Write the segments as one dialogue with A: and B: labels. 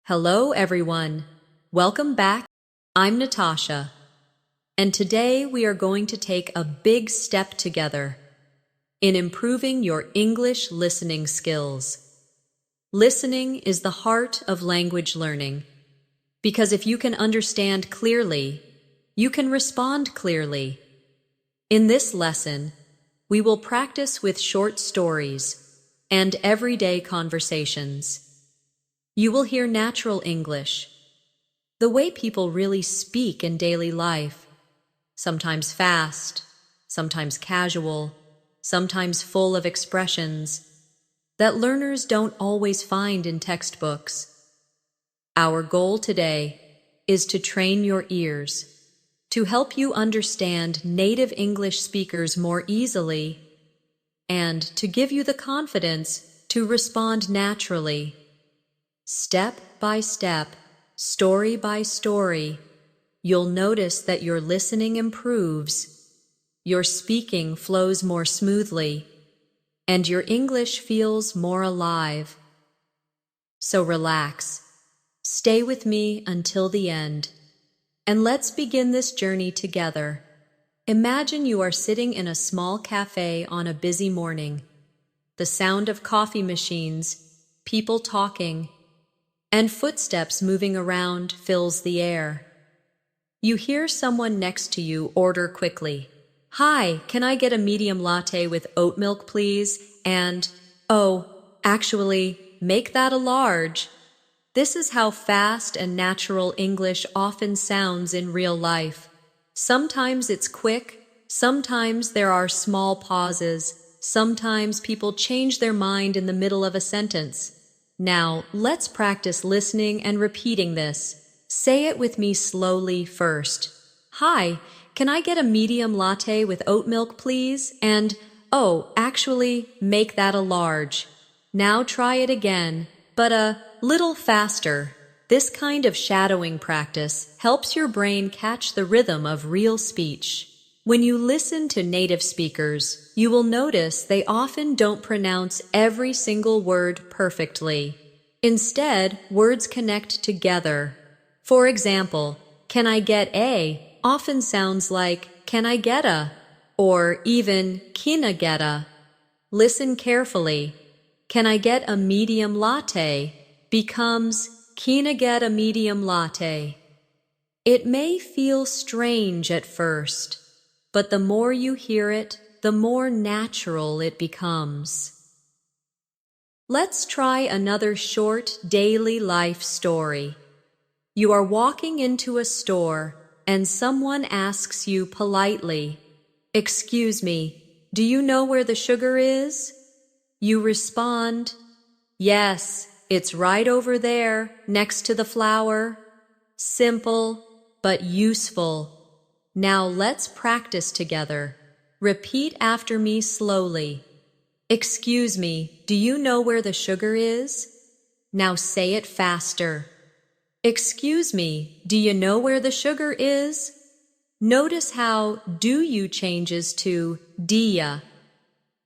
A: Hello, everyone. Welcome back. I'm Natasha, and today we are going to take a big step together in improving your English listening skills. Listening is the heart of language learning, because if you can understand clearly, you can respond clearly. In this lesson, we will practice with short stories and everyday conversations. You will hear natural English, the way people really speak in daily life, sometimes fast, sometimes casual, sometimes full of expressions that learners don't always find in textbooks. Our goal today is to train your ears, to help you understand native English speakers more easily, and to give you the confidence to respond naturally. Step by step, story by story, you'll notice that your listening improves, your speaking flows more smoothly, and your English feels more alive. So relax, stay with me until the end, and let's begin this journey together. Imagine you are sitting in a small cafe on a busy morning. The sound of coffee machines, people talking, and footsteps moving around fills the air. You hear someone next to you order quickly. "Hi, can I get a medium latte with oat milk, please?" And, "Oh, actually, make that a large." This is how fast and natural English often sounds in real life. Sometimes it's quick, sometimes there are small pauses, sometimes people change their mind in the middle of a sentence. Now, let's practice listening and repeating this. Say it with me slowly first. "Hi, can I get a medium latte with oat milk, please?" And, "Oh, actually, make that a large." Now try it again, but a little faster. This kind of shadowing practice helps your brain catch the rhythm of real speech. When you listen to native speakers, you will notice they often don't pronounce every single word perfectly. Instead, words connect together. For example, "Can I get a" often sounds like "Can I get a?" or even "Kina get a?" Listen carefully. "Can I get a medium latte?" becomes "Kina get a medium latte?" It may feel strange at first, but the more you hear it, the more natural it becomes. Let's try another short daily life story. You are walking into a store and someone asks you politely, "Excuse me, do you know where the sugar is?" You respond, "Yes, it's right over there, next to the flour." Simple, but useful. Now let's practice together. Repeat after me slowly. "Excuse me, do you know where the sugar is?" Now say it faster. "Excuse me, do you know where the sugar is?" Notice how "do you" changes to "dia."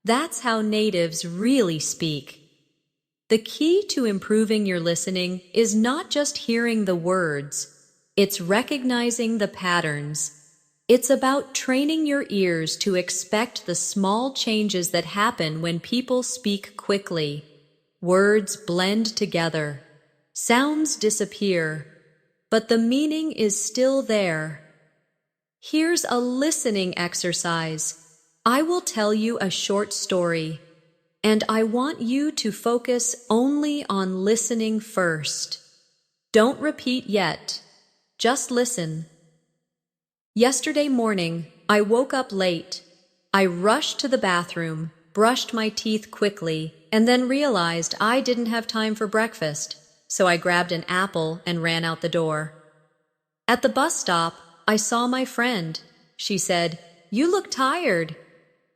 A: That's how natives really speak. The key to improving your listening is not just hearing the words, it's recognizing the patterns. It's about training your ears to expect the small changes that happen when people speak quickly. Words blend together. Sounds disappear, but the meaning is still there. Here's a listening exercise. I will tell you a short story, and I want you to focus only on listening first. Don't repeat yet. Just listen. Yesterday morning, I woke up late. I rushed to the bathroom, brushed my teeth quickly, and then realized I didn't have time for breakfast, so I grabbed an apple and ran out the door. At the bus stop, I saw my friend. She said, "You look tired."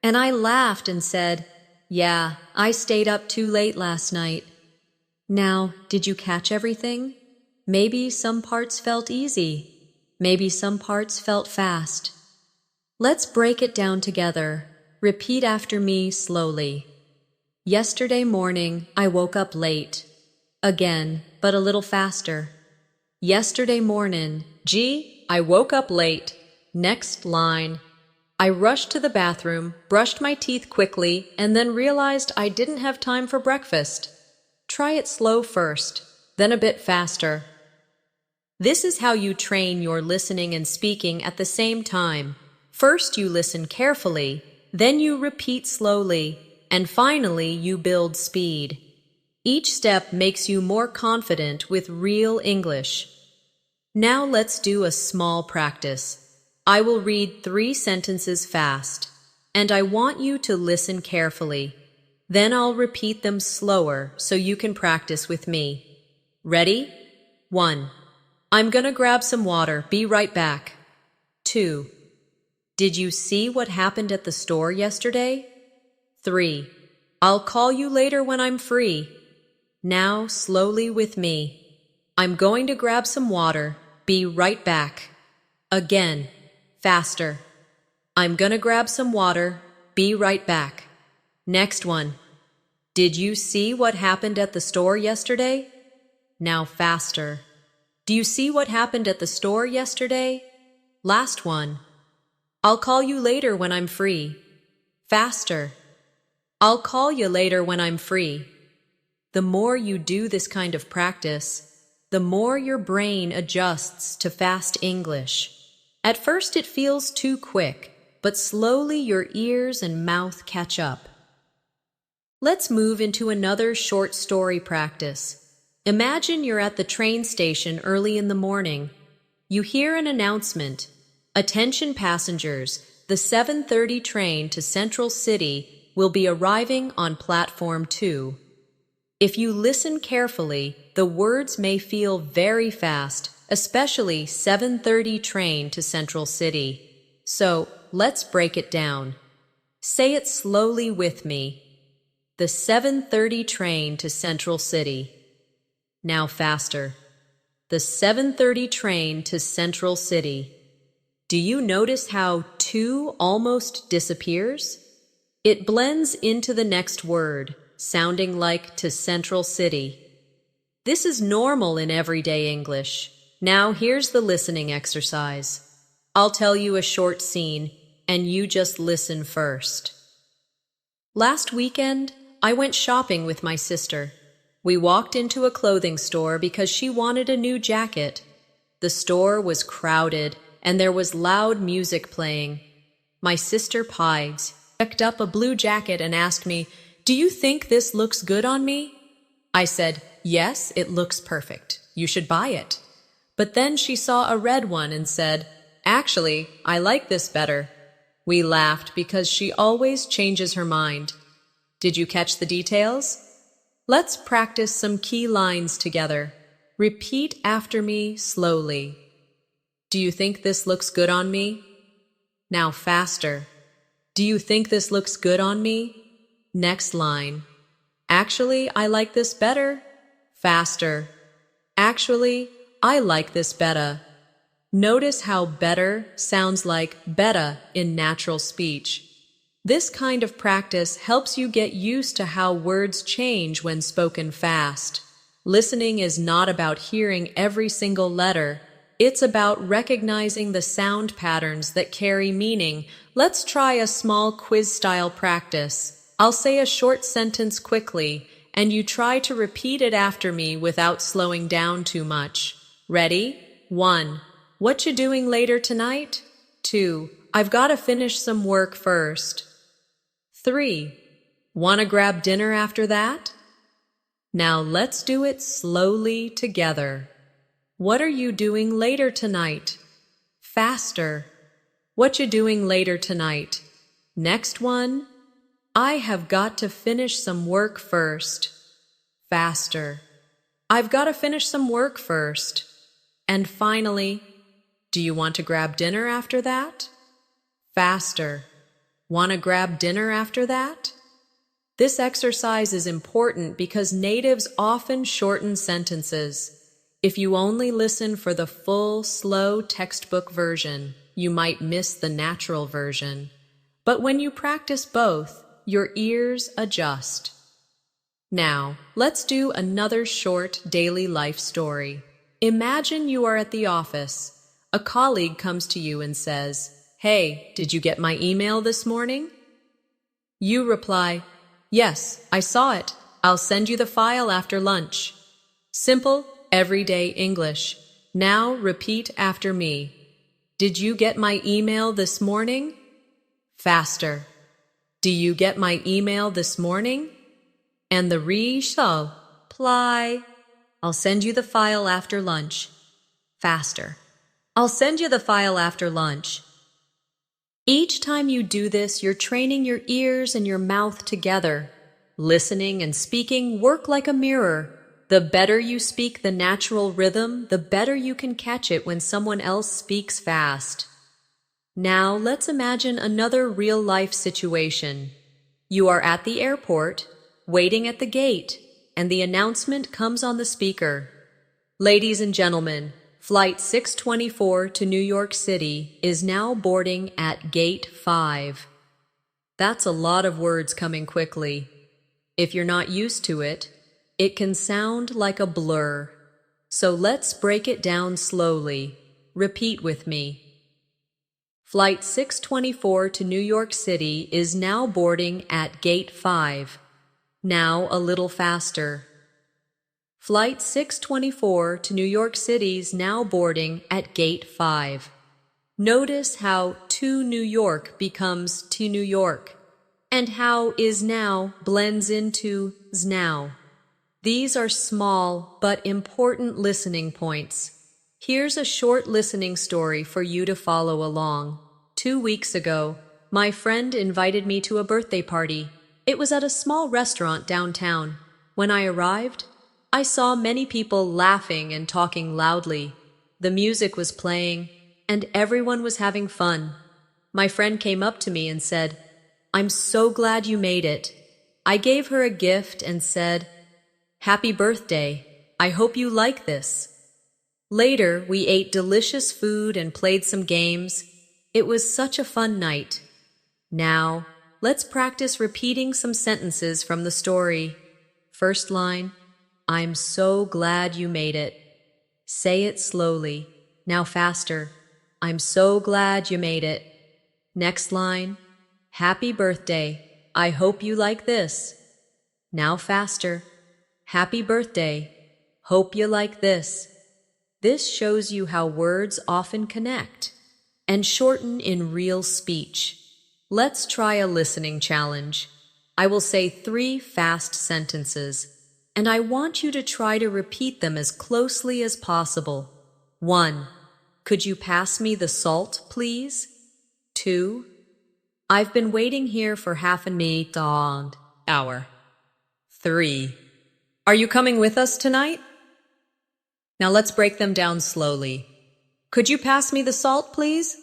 A: And I laughed and said, "Yeah, I stayed up too late last night." Now, did you catch everything? Maybe some parts felt easy. Maybe some parts felt fast. Let's break it down together. Repeat after me slowly. Yesterday morning, I woke up late. Again, but a little faster. Yesterday morning, gee, I woke up late. Next line. I rushed to the bathroom, brushed my teeth quickly, and then realized I didn't have time for breakfast. Try it slow first, then a bit faster. This is how you train your listening and speaking at the same time. First you listen carefully, then you repeat slowly, and finally you build speed. Each step makes you more confident with real English. Now let's do a small practice. I will read 3 sentences fast, and I want you to listen carefully. Then I'll repeat them slower so you can practice with me. Ready? 1. I'm gonna grab some water. Be right back. 2. Did you see what happened at the store yesterday? 3. I'll call you later when I'm free. Now slowly with me. I'm going to grab some water. Be right back. Again, faster. I'm gonna grab some water. Be right back. Next one. Did you see what happened at the store yesterday? Now faster. Do you see what happened at the store yesterday? Last one. I'll call you later when I'm free. Faster. I'll call you later when I'm free. The more you do this kind of practice, the more your brain adjusts to fast English. At first it feels too quick, but slowly your ears and mouth catch up. Let's move into another short story practice. Imagine you're at the train station early in the morning. You hear an announcement. Attention passengers, the 7:30 train to Central City will be arriving on platform 2. If you listen carefully, the words may feel very fast, especially 7:30 train to Central City. So, let's break it down. Say it slowly with me. The 7:30 train to Central City. Now faster. The 7:30 train to Central City. Do you notice how 2 almost disappears? It blends into the next word, sounding like to Central City. This is normal in everyday English. Now here's the listening exercise. I'll tell you a short scene, and you just listen first. Last weekend, I went shopping with my sister. We walked into a clothing store because she wanted a new jacket. The store was crowded, and there was loud music playing. My sister Pides picked up a blue jacket and asked me, "Do you think this looks good on me?" I said, "Yes, it looks perfect. You should buy it." But then she saw a red one and said, "Actually, I like this better." We laughed because she always changes her mind. Did you catch the details? Let's practice some key lines together. Repeat after me slowly. Do you think this looks good on me? Now faster. Do you think this looks good on me? Next line. Actually, I like this better. Faster. Actually, I like this better. Notice how better sounds like betta in natural speech. This kind of practice helps you get used to how words change when spoken fast. Listening is not about hearing every single letter. It's about recognizing the sound patterns that carry meaning. Let's try a small quiz-style practice. I'll say a short sentence quickly, and you try to repeat it after me without slowing down too much. Ready? 1. What you doing later tonight? 2. I've got to finish some work first. 3. Wanna grab dinner after that? Now let's do it slowly together. What are you doing later tonight? Faster. What you doing later tonight? Next one. I have got to finish some work first. Faster. I've got to finish some work first. And finally, do you want to grab dinner after that? Faster. Want to grab dinner after that? This exercise is important because natives often shorten sentences. If you only listen for the full, slow textbook version, you might miss the natural version. But when you practice both, your ears adjust. Now, let's do another short daily life story. Imagine you are at the office. A colleague comes to you and says, "Hey, did you get my email this morning?" You reply, "Yes, I saw it. I'll send you the file after lunch." Simple, everyday English. Now repeat after me. Did you get my email this morning? Faster. Do you get my email this morning? And the reply, "I'll send you the file after lunch." Faster. "I'll send you the file after lunch." Each time you do this, you're training your ears and your mouth together. Listening and speaking work like a mirror. The better you speak the natural rhythm, the better you can catch it when someone else speaks fast. Now let's imagine another real-life situation. You are at the airport, waiting at the gate, and the announcement comes on the speaker. "Ladies and gentlemen, Flight 624 to New York City is now boarding at Gate 5. That's a lot of words coming quickly. If you're not used to it, it can sound like a blur. So let's break it down slowly. Repeat with me. Flight 624 to New York City is now boarding at Gate 5. Now a little faster. Flight 624 to New York City is now boarding at Gate 5. Notice how to New York becomes to New York, and how is now blends into is now. These are small but important listening points. Here's a short listening story for you to follow along. 2 weeks ago, my friend invited me to a birthday party. It was at a small restaurant downtown. When I arrived, I saw many people laughing and talking loudly. The music was playing, and everyone was having fun. My friend came up to me and said, "I'm so glad you made it." I gave her a gift and said, "Happy birthday. I hope you like this." Later, we ate delicious food and played some games. It was such a fun night. Now, let's practice repeating some sentences from the story. First line, "I'm so glad you made it." Say it slowly. Now faster. "I'm so glad you made it." Next line, "Happy birthday. I hope you like this." Now faster. "Happy birthday. Hope you like this." This shows you how words often connect and shorten in real speech. Let's try a listening challenge. I will say 3 fast sentences, and I want you to try to repeat them as closely as possible. 1. Could you pass me the salt, please? 2. I've been waiting here for half an hour. 3. Are you coming with us tonight? Now let's break them down slowly. Could you pass me the salt, please?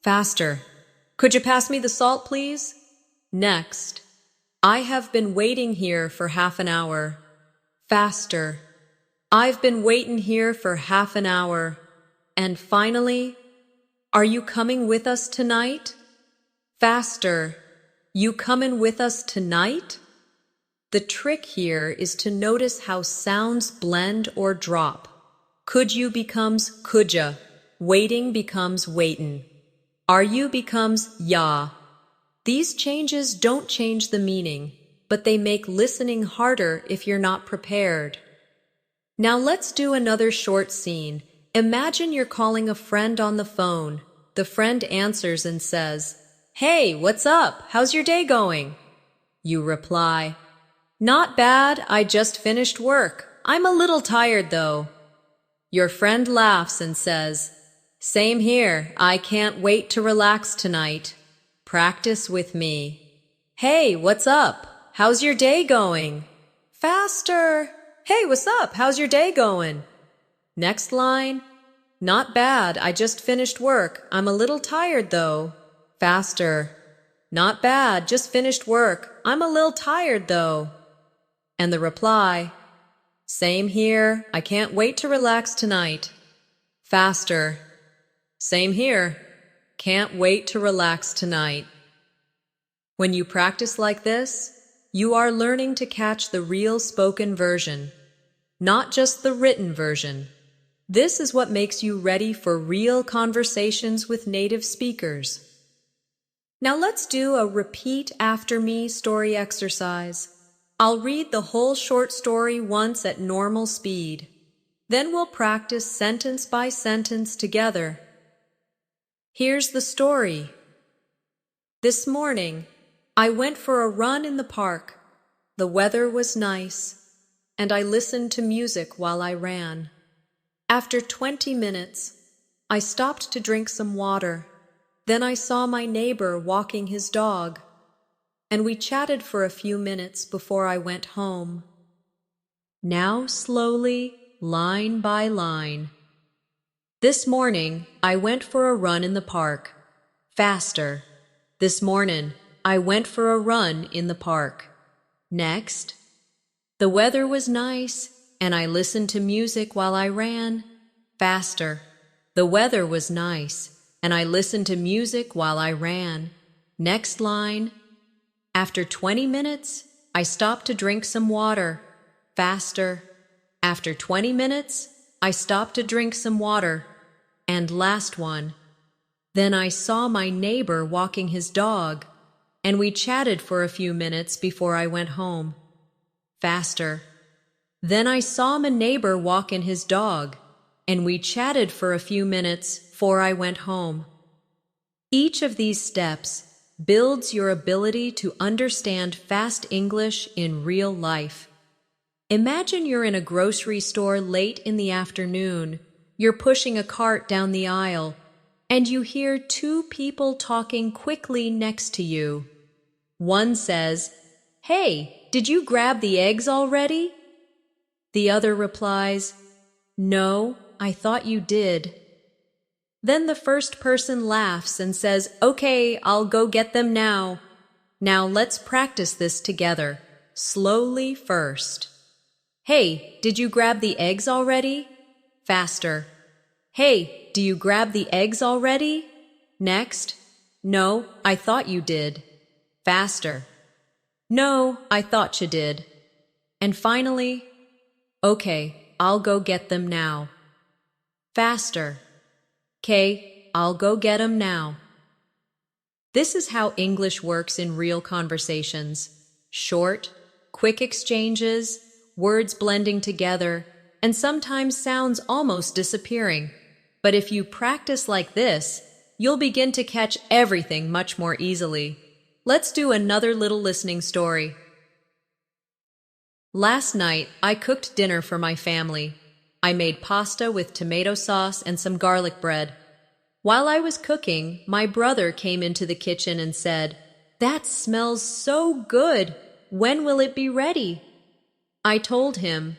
A: Faster. Could you pass me the salt, please? Next. I have been waiting here for half an hour. Faster. I've been waiting here for half an hour. And finally, are you coming with us tonight? Faster. You coming with us tonight? The trick here is to notice how sounds blend or drop. Could you becomes coulda. Waiting becomes waitin'. Are you becomes ya. These changes don't change the meaning, but they make listening harder if you're not prepared. Now let's do another short scene. Imagine you're calling a friend on the phone. The friend answers and says, "Hey, what's up? How's your day going?" You reply, "Not bad, I just finished work. I'm a little tired though." Your friend laughs and says, "Same here, I can't wait to relax tonight. Practice with me." "Hey, what's up? How's your day going?" Faster. "Hey, what's up? How's your day going?" Next line, "Not bad, I just finished work. I'm a little tired though." Faster. "Not bad, just finished work. I'm a little tired though." And the reply, "Same here, I can't wait to relax tonight." Faster. "Same here, can't wait to relax tonight." When you practice like this, you are learning to catch the real spoken version, not just the written version. This is what makes you ready for real conversations with native speakers. Now let's do a repeat after me story exercise. I'll read the whole short story once at normal speed. Then we'll practice sentence by sentence together. Here's the story. This morning, I went for a run in the park. The weather was nice, and I listened to music while I ran. After 20 minutes, I stopped to drink some water. Then I saw my neighbor walking his dog, and we chatted for a few minutes before I went home. Now slowly, line by line. This morning, I went for a run in the park. Faster. This morning, I went for a run in the park. Next. The weather was nice, and I listened to music while I ran. Faster. The weather was nice, and I listened to music while I ran. Next line. After 20 minutes, I stopped to drink some water. Faster. After 20 minutes, I stopped to drink some water. And last one. Then I saw my neighbor walking his dog, and we chatted for a few minutes before I went home. Faster. Then I saw my neighbor walking his dog, and we chatted for a few minutes before I went home. Each of these steps builds your ability to understand fast English in real life. Imagine you're in a grocery store late in the afternoon. You're pushing a cart down the aisle, and you hear two people talking quickly next to you. One says, "Hey, did you grab the eggs already?" The other replies, "No, I thought you did." Then the first person laughs and says, "Okay, I'll go get them now." Now let's practice this together, slowly first. "Hey, did you grab the eggs already?" Faster. "Hey, do you grab the eggs already?" Next. "No, I thought you did." Faster. "No, I thought you did." And finally, "Okay, I'll go get them now." Faster. "'Kay, I'll go get 'em now." This is how English works in real conversations. Short, quick exchanges, words blending together, and sometimes sounds almost disappearing. But if you practice like this, you'll begin to catch everything much more easily. Let's do another little listening story. Last night, I cooked dinner for my family. I made pasta with tomato sauce and some garlic bread. While I was cooking, my brother came into the kitchen and said, "That smells so good. When will it be ready?" I told him,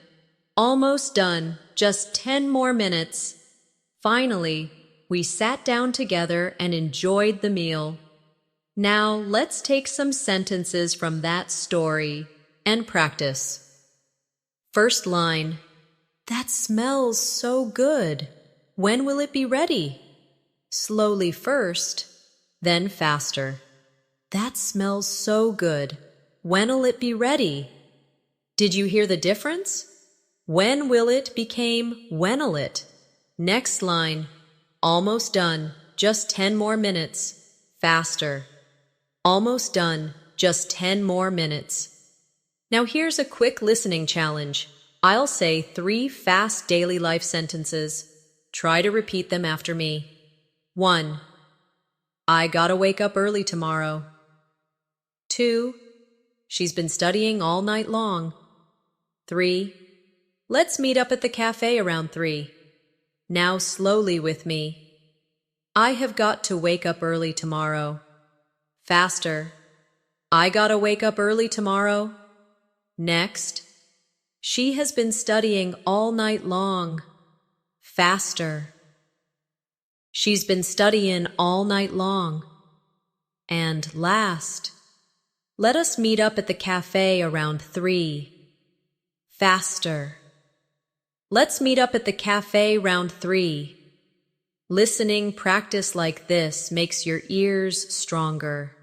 A: "Almost done, just 10 more minutes." Finally, we sat down together and enjoyed the meal. Now let's take some sentences from that story and practice. First line. That smells so good. When will it be ready? Slowly first, then faster. That smells so good. When'll it be ready? Did you hear the difference? When will it became when'll it? Next line. Almost done, just 10 more minutes. Faster. Almost done, just 10 more minutes. Now here's a quick listening challenge. I'll say 3 fast daily life sentences. Try to repeat them after me. 1. I gotta wake up early tomorrow. 2. She's been studying all night long. 3. Let's meet up at the cafe around 3. Now slowly with me. I have got to wake up early tomorrow. Faster. I gotta wake up early tomorrow. Next. She has been studying all night long. Faster. She's been studying all night long. And last. Let us meet up at the cafe around 3. Faster. Let's meet up at the cafe round 3. Listening practice like this makes your ears stronger.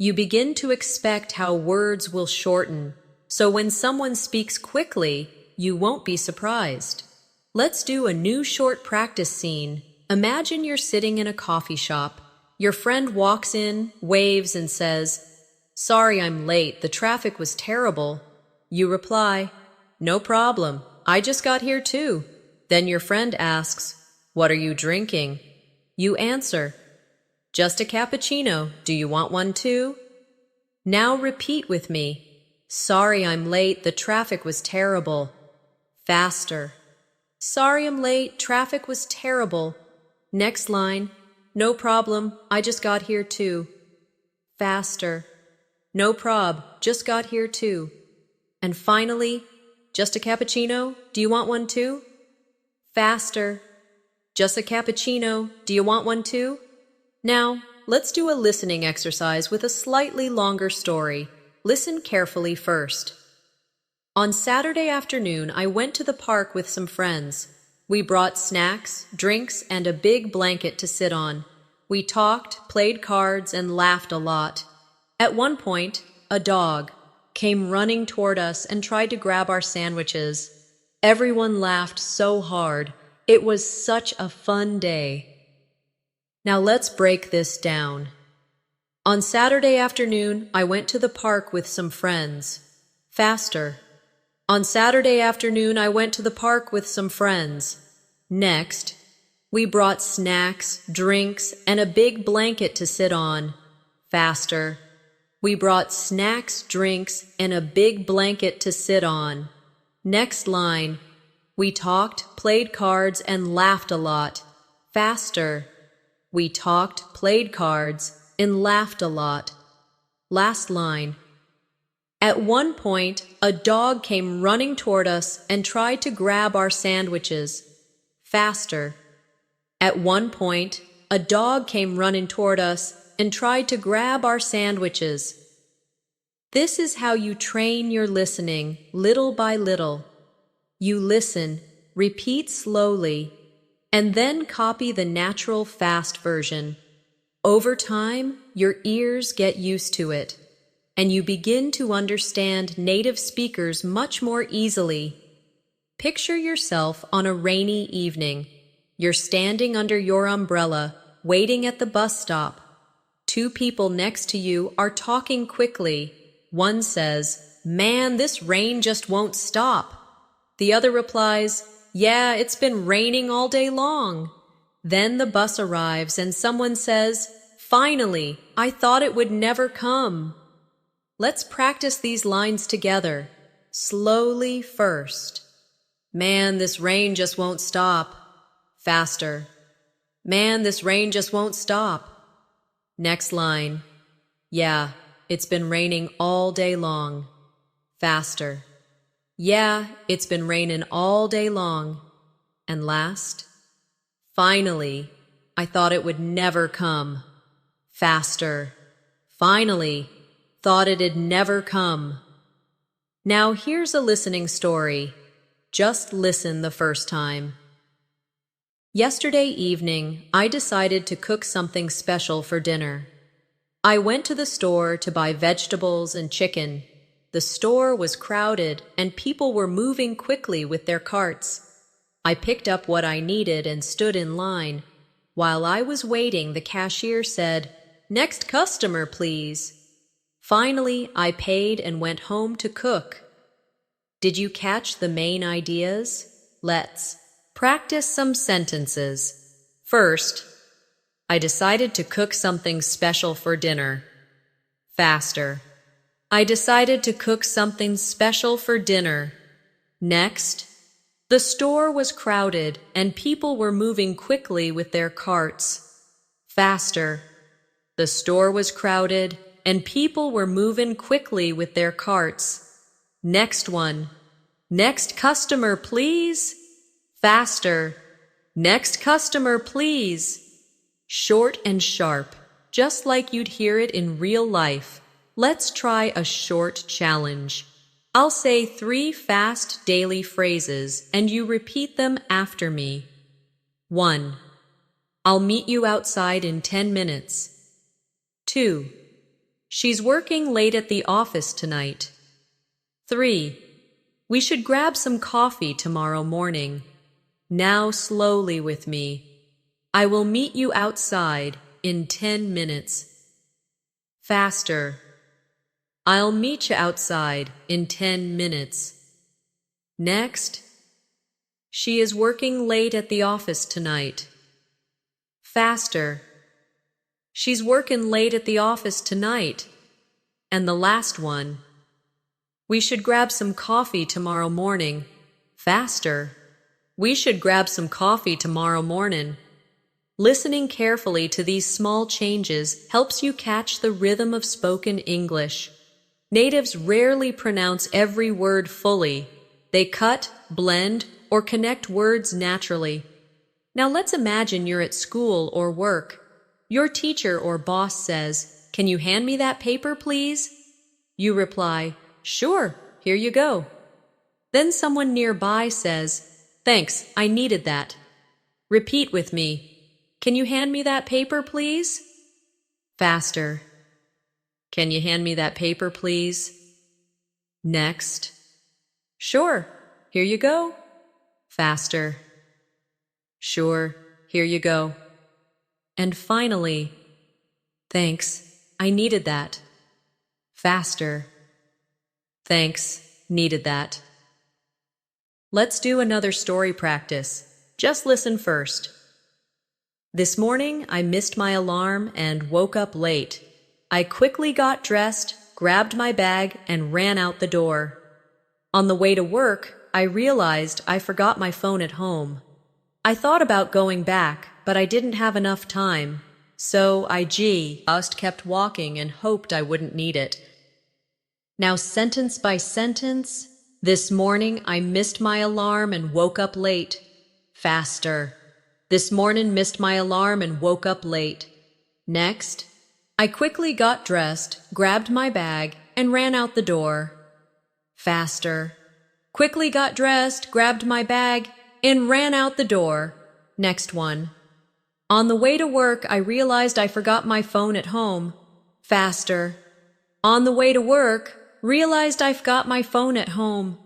A: You begin to expect how words will shorten, so when someone speaks quickly, you won't be surprised. Let's do a new short practice scene. Imagine you're sitting in a coffee shop. Your friend walks in, waves, and says, "Sorry I'm late, the traffic was terrible." You reply, "No problem, I just got here too." Then your friend asks, "What are you drinking?" You answer, "Just a cappuccino, do you want one too?" Now repeat with me. "Sorry I'm late, the traffic was terrible." Faster. "Sorry I'm late, traffic was terrible." Next line, "No problem, I just got here too." Faster. "No prob, just got here too." And finally, "Just a cappuccino, do you want one too?" Faster. "Just a cappuccino, do you want one too?" Now, let's do a listening exercise with a slightly longer story. Listen carefully first. On Saturday afternoon, I went to the park with some friends. We brought snacks, drinks, and a big blanket to sit on. We talked, played cards, and laughed a lot. At one point, a dog came running toward us and tried to grab our sandwiches. Everyone laughed so hard. It was such a fun day. Now let's break this down. On Saturday afternoon, I went to the park with some friends. Faster. On Saturday afternoon, I went to the park with some friends. Next, we brought snacks, drinks, and a big blanket to sit on. Faster. We brought snacks, drinks, and a big blanket to sit on. Next line, we talked, played cards, and laughed a lot. Faster. We talked, played cards, and laughed a lot. Last line. At one point, a dog came running toward us and tried to grab our sandwiches. Faster. At one point, a dog came running toward us and tried to grab our sandwiches. This is how you train your listening, little by little. You listen, repeat slowly, and then copy the natural fast version. Over time, your ears get used to it, and you begin to understand native speakers much more easily. Picture yourself on a rainy evening. You're standing under your umbrella, waiting at the bus stop. Two people next to you are talking quickly. One says, "Man, this rain just won't stop." The other replies, "Yeah, it's been raining all day long." Then the bus arrives and someone says, "Finally, I thought it would never come." Let's practice these lines together. Slowly first. "Man, this rain just won't stop." Faster. "Man, this rain just won't stop." Next line. "Yeah, it's been raining all day long." Faster. "Yeah, it's been raining all day long." And last. "Finally, I thought it would never come." Faster. "Finally, thought it'd never come." Now here's a listening story. Just listen the first time. Yesterday evening, I decided to cook something special for dinner. I went to the store to buy vegetables and chicken. The store was crowded and people were moving quickly with their carts. I picked up what I needed and stood in line. While I was waiting, the cashier said, "Next customer, please." Finally, I paid and went home to cook. Did you catch the main ideas? Let's practice some sentences. First, I decided to cook something special for dinner. Faster. I decided to cook something special for dinner. Next, the store was crowded and people were moving quickly with their carts. Faster. The store was crowded and people were moving quickly with their carts. Next one. Next customer, please. Faster. Next customer, please. Short and sharp, just like you'd hear it in real life. Let's try a short challenge. I'll say 3 fast daily phrases and you repeat them after me. 1. I'll meet you outside in 10 minutes. 2. She's working late at the office tonight. 3. We should grab some coffee tomorrow morning. Now slowly with me. I will meet you outside in 10 minutes. Faster. I'll meet you outside in 10 minutes. Next. She is working late at the office tonight. Faster. She's working late at the office tonight. And the last one. We should grab some coffee tomorrow morning. Faster. We should grab some coffee tomorrow morning. Listening carefully to these small changes helps you catch the rhythm of spoken English. Natives rarely pronounce every word fully. They cut, blend, or connect words naturally. Now let's imagine you're at school or work. Your teacher or boss says, "Can you hand me that paper, please?" You reply, "Sure, here you go." Then someone nearby says, "Thanks, I needed that." Repeat with me. "Can you hand me that paper, please?" Faster. "Can you hand me that paper, please?" Next. "Sure, here you go." Faster. "Sure, here you go." And finally, "Thanks, I needed that." Faster. "Thanks, needed that." Let's do another story practice. Just listen first. This morning, I missed my alarm and woke up late. I quickly got dressed, grabbed my bag, and ran out the door. On the way to work, I realized I forgot my phone at home. I thought about going back, but I didn't have enough time. So I just kept walking and hoped I wouldn't need it. Now sentence by sentence. This morning I missed my alarm and woke up late. Faster. This morning missed my alarm and woke up late. Next. I quickly got dressed, grabbed my bag, and ran out the door. Faster. Quickly got dressed, grabbed my bag, and ran out the door. Next one. On the way to work, I realized I forgot my phone at home. Faster. On the way to work, realized I forgot my phone at home.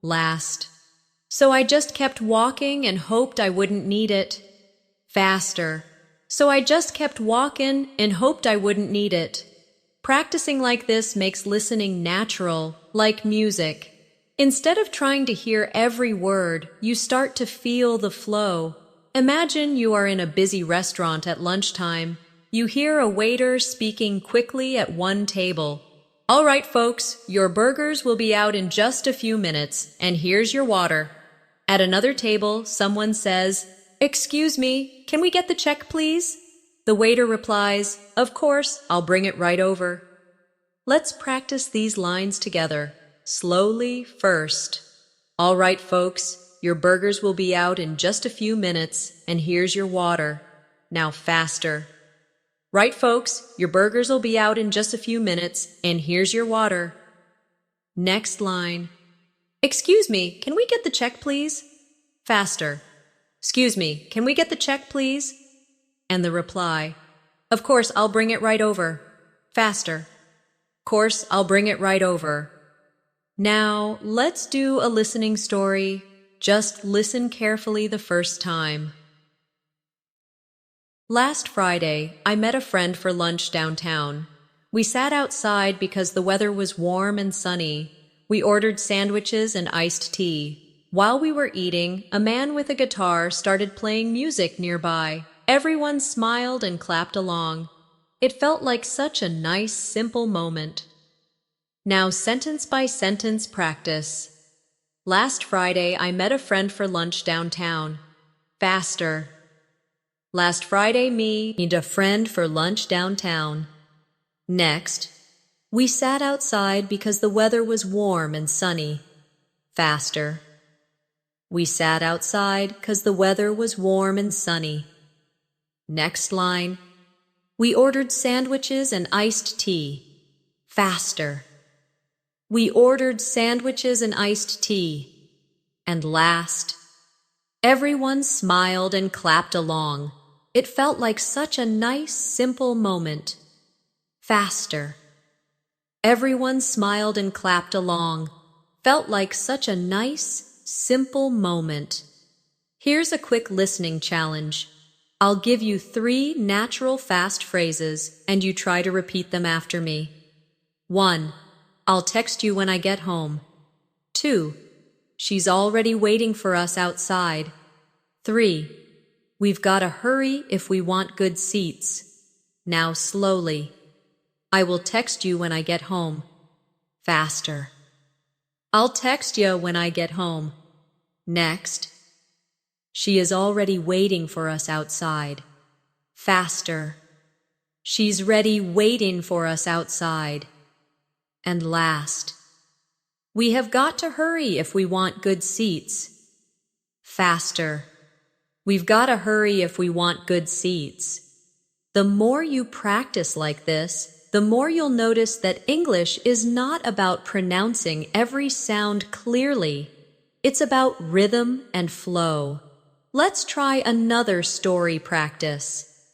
A: Last. So I just kept walking and hoped I wouldn't need it. Faster. So I just kept walking and hoped I wouldn't need it. Practicing like this makes listening natural, like music. Instead of trying to hear every word, you start to feel the flow. Imagine you are in a busy restaurant at lunchtime. You hear a waiter speaking quickly at one table. "All right, folks, your burgers will be out in just a few minutes, and here's your water." At another table, someone says, "Excuse me, can we get the check, please?" The waiter replies, "Of course, I'll bring it right over." Let's practice these lines together. Slowly first. "All right, folks, your burgers will be out in just a few minutes, and here's your water." Now faster. "Right, folks, your burgers will be out in just a few minutes, and here's your water." Next line. "Excuse me, can we get the check, please?" Faster. "Excuse me, can we get the check, please?" And the reply, "Of course, I'll bring it right over." Faster. "Course, I'll bring it right over." Now, let's do a listening story. Just listen carefully the first time. Last Friday, I met a friend for lunch downtown. We sat outside because the weather was warm and sunny. We ordered sandwiches and iced tea. While we were eating, a man with a guitar started playing music nearby. Everyone smiled and clapped along. It felt like such a nice, simple moment. Now sentence by sentence practice. Last Friday, I met a friend for lunch downtown. Faster. Last Friday, me and a friend for lunch downtown. Next. We sat outside because the weather was warm and sunny. Faster. We sat outside because the weather was warm and sunny. Next line. We ordered sandwiches and iced tea. Faster. We ordered sandwiches and iced tea. And last. Everyone smiled and clapped along. It felt like such a nice, simple moment. Faster. Everyone smiled and clapped along. Felt like such a nice, simple moment. Here's a quick listening challenge. I'll give you 3 natural fast phrases and you try to repeat them after me. 1. I'll text you when I get home. 2. She's already waiting for us outside. 3. We've got to hurry if we want good seats. Now slowly. I will text you when I get home. Faster. I'll text you when I get home. Next. She is already waiting for us outside. Faster. She's ready waiting for us outside. And last. We have got to hurry if we want good seats. Faster. We've got to hurry if we want good seats. The more you practice like this, the more you'll notice that English is not about pronouncing every sound clearly. It's about rhythm and flow. Let's try another story practice.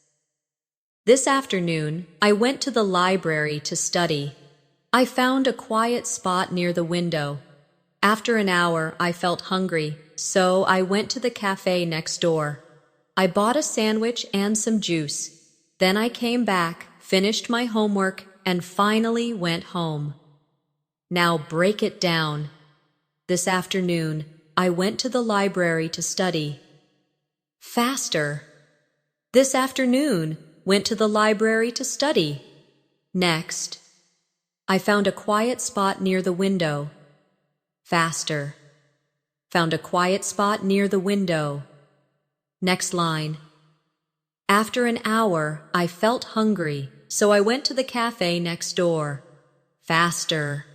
A: This afternoon, I went to the library to study. I found a quiet spot near the window. After an hour, I felt hungry, so I went to the cafe next door. I bought a sandwich and some juice. Then I came back, finished my homework, and finally went home. Now break it down. This afternoon, I went to the library to study. Faster. This afternoon, went to the library to study. Next. I found a quiet spot near the window. Faster. Found a quiet spot near the window. Next line. After an hour, I felt hungry, so I went to the cafe next door. Faster.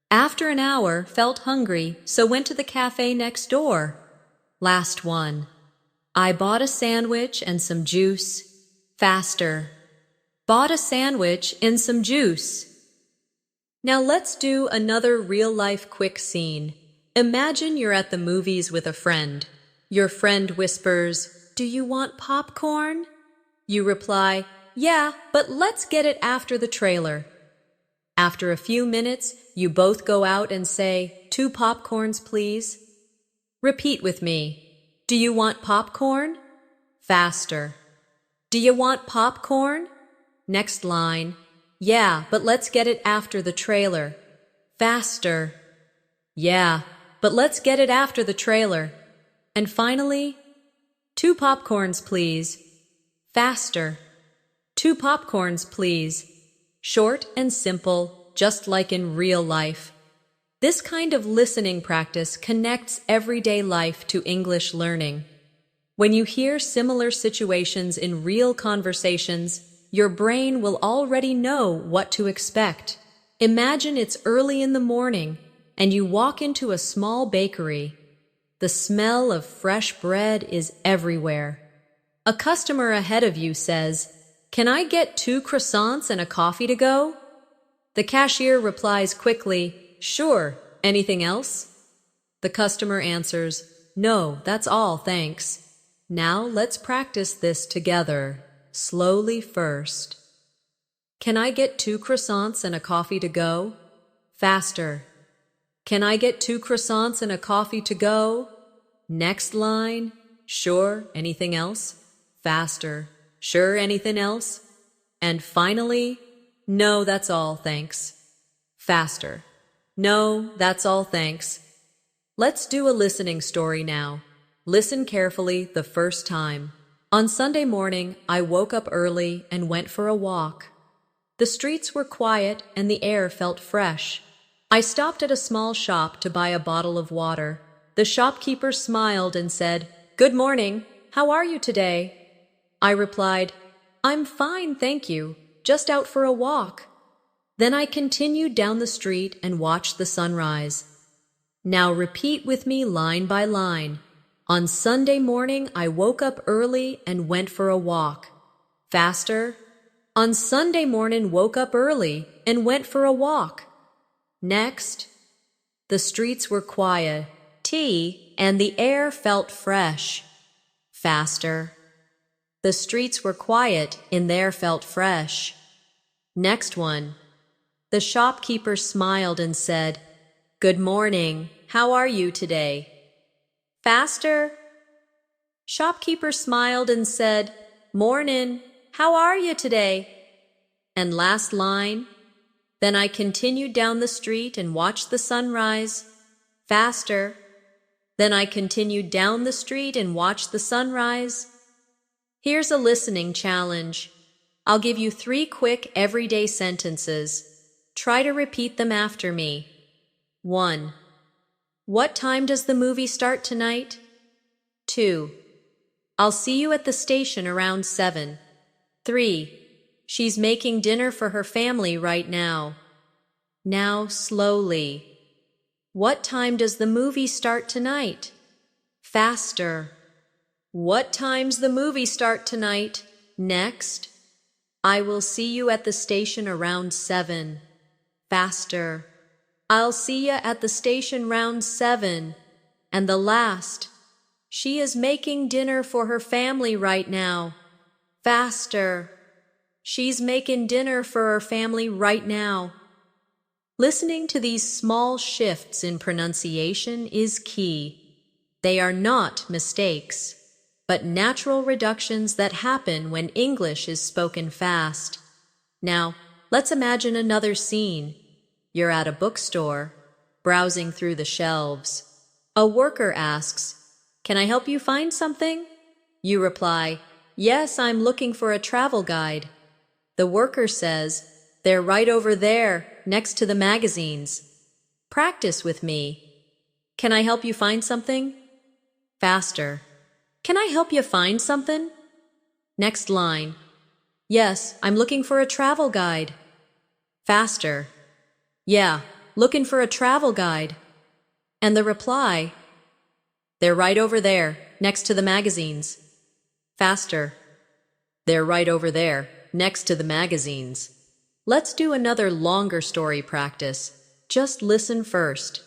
A: After an hour, felt hungry, so went to the cafe next door. Last one. I bought a sandwich and some juice. Faster. Bought a sandwich and some juice. Now let's do another real-life quick scene. Imagine you're at the movies with a friend. Your friend whispers, "Do you want popcorn?" You reply, "Yeah, but let's get it after the trailer." After a few minutes, you both go out and say, "2 popcorns, please." Repeat with me. Do you want popcorn? Faster. Do you want popcorn? Next line. Yeah, but let's get it after the trailer. Faster. Yeah, but let's get it after the trailer. And finally, 2 popcorns, please. Faster. 2 popcorns, please. Short and simple, just like in real life. This kind of listening practice connects everyday life to English learning. When you hear similar situations in real conversations, your brain will already know what to expect. Imagine it's early in the morning and you walk into a small bakery. The smell of fresh bread is everywhere. A customer ahead of you says, "Can I get 2 croissants and a coffee to go?" The cashier replies quickly, "Sure, anything else?" The customer answers, "No, that's all, thanks." Now let's practice this together. Slowly first. Can I get 2 croissants and a coffee to go? Faster. Can I get 2 croissants and a coffee to go? Next line. Sure, anything else? Faster. Sure, anything else? And finally, no, that's all, thanks. Faster. No, that's all, thanks. Let's do a listening story now. Listen carefully the first time. On Sunday morning, I woke up early and went for a walk. The streets were quiet and the air felt fresh. I stopped at a small shop to buy a bottle of water. The shopkeeper smiled and said, "Good morning. How are you today?" I replied, "I'm fine, thank you. Just out for a walk." Then I continued down the street and watched the sunrise. Now repeat with me line by line. On Sunday morning, I woke up early and went for a walk. Faster. On Sunday morning, woke up early and went for a walk. Next. The streets were quiet, and the air felt fresh. Faster. The streets were quiet and the air felt fresh. Next one. The shopkeeper smiled and said, "Good morning. How are you today?" Faster. Shopkeeper smiled and said, "Mornin'. How are you today?" And last line, then I continued down the street and watched the sunrise. Faster. Then I continued down the street and watched the sunrise. Here's a listening challenge. I'll give you 3 quick everyday sentences. Try to repeat them after me. 1. What time does the movie start tonight? 2. I'll see you at the station around 7. 3. She's making dinner for her family right now. Now slowly. What time does the movie start tonight? Faster. What time's the movie start tonight? Next. I will see you at the station around 7. Faster. I'll see you at the station round 7. And the last. She is making dinner for her family right now. Faster. She's making dinner for her family right now. Listening to these small shifts in pronunciation is key. They are not mistakes, but natural reductions that happen when English is spoken fast. Now, let's imagine another scene. You're at a bookstore, browsing through the shelves. A worker asks, "Can I help you find something?" You reply, "Yes, I'm looking for a travel guide." The worker says, "They're right over there, next to the magazines." Practice with me. Can I help you find something? Faster. Can I help you find something? Next line. Yes, I'm looking for a travel guide. Faster. Yeah, looking for a travel guide. And the reply, "They're right over there, next to the magazines." Faster. They're right over there, next to the magazines. Let's do another longer story practice. Just listen first.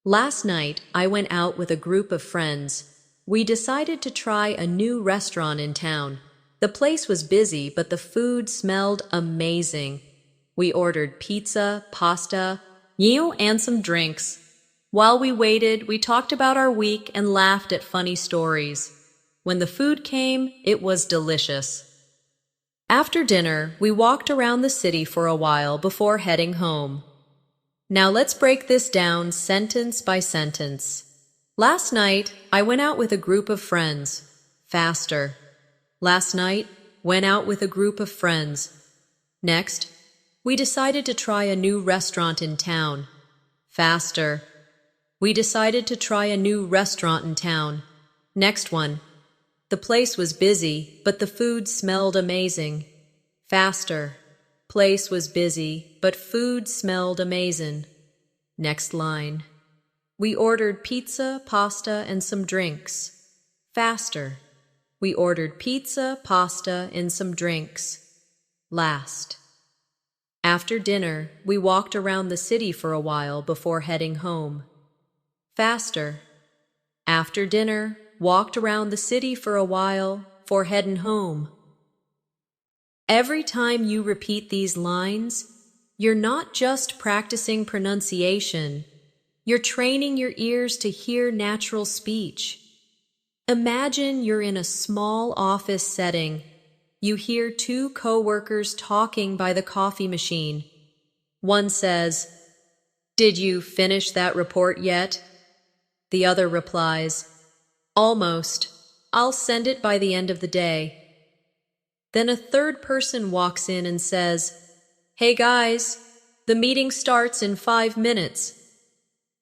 A: Last night, I went out with a group of friends. We decided to try a new restaurant in town. The place was busy, but the food smelled amazing. We ordered pizza, pasta, and some drinks. While we waited, we talked about our week and laughed at funny stories. When the food came, it was delicious. After dinner, we walked around the city for a while before heading home. Now let's break this down sentence by sentence. Last night, I went out with a group of friends. Faster. Last night, went out with a group of friends. Next, we decided to try a new restaurant in town. Faster. We decided to try a new restaurant in town. Next one. The place was busy, but the food smelled amazing. Faster. Place was busy, but food smelled amazing. Next line. We ordered pizza, pasta, and some drinks. Faster. We ordered pizza, pasta, and some drinks. Last. After dinner, we walked around the city for a while before heading home. Faster. After dinner, walked around the city for a while before heading home. Every time you repeat these lines, you're not just practicing pronunciation, you're training your ears to hear natural speech. Imagine you're in a small office setting. You hear 2 coworkers talking by the coffee machine. One says, "Did you finish that report yet?" The other replies, "Almost. I'll send it by the end of the day." Then a third person walks in and says, "Hey guys, the meeting starts in 5 minutes."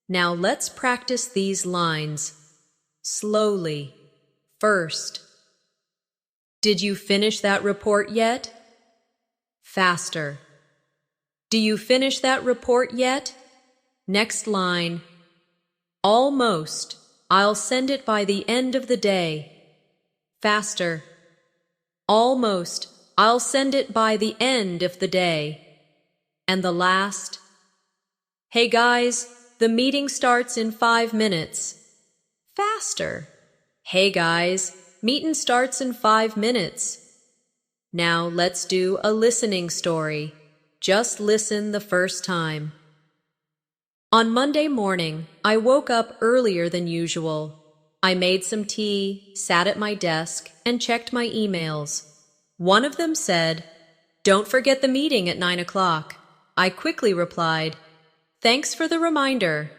A: Now let's practice these lines. Slowly. First. Did you finish that report yet? Faster. Do you finish that report yet? Next line. Almost. I'll send it by the end of the day. Faster. Almost. I'll send it by the end of the day. And the last. Hey guys, the meeting starts in 5 minutes. Faster. Hey guys, meeting starts in 5 minutes. Now let's do a listening story. Just listen the first time. On Monday morning, I woke up earlier than usual. I made some tea, sat at my desk, and checked my emails. One of them said, "Don't forget the meeting at 9 o'clock." I quickly replied, "Thanks for the reminder."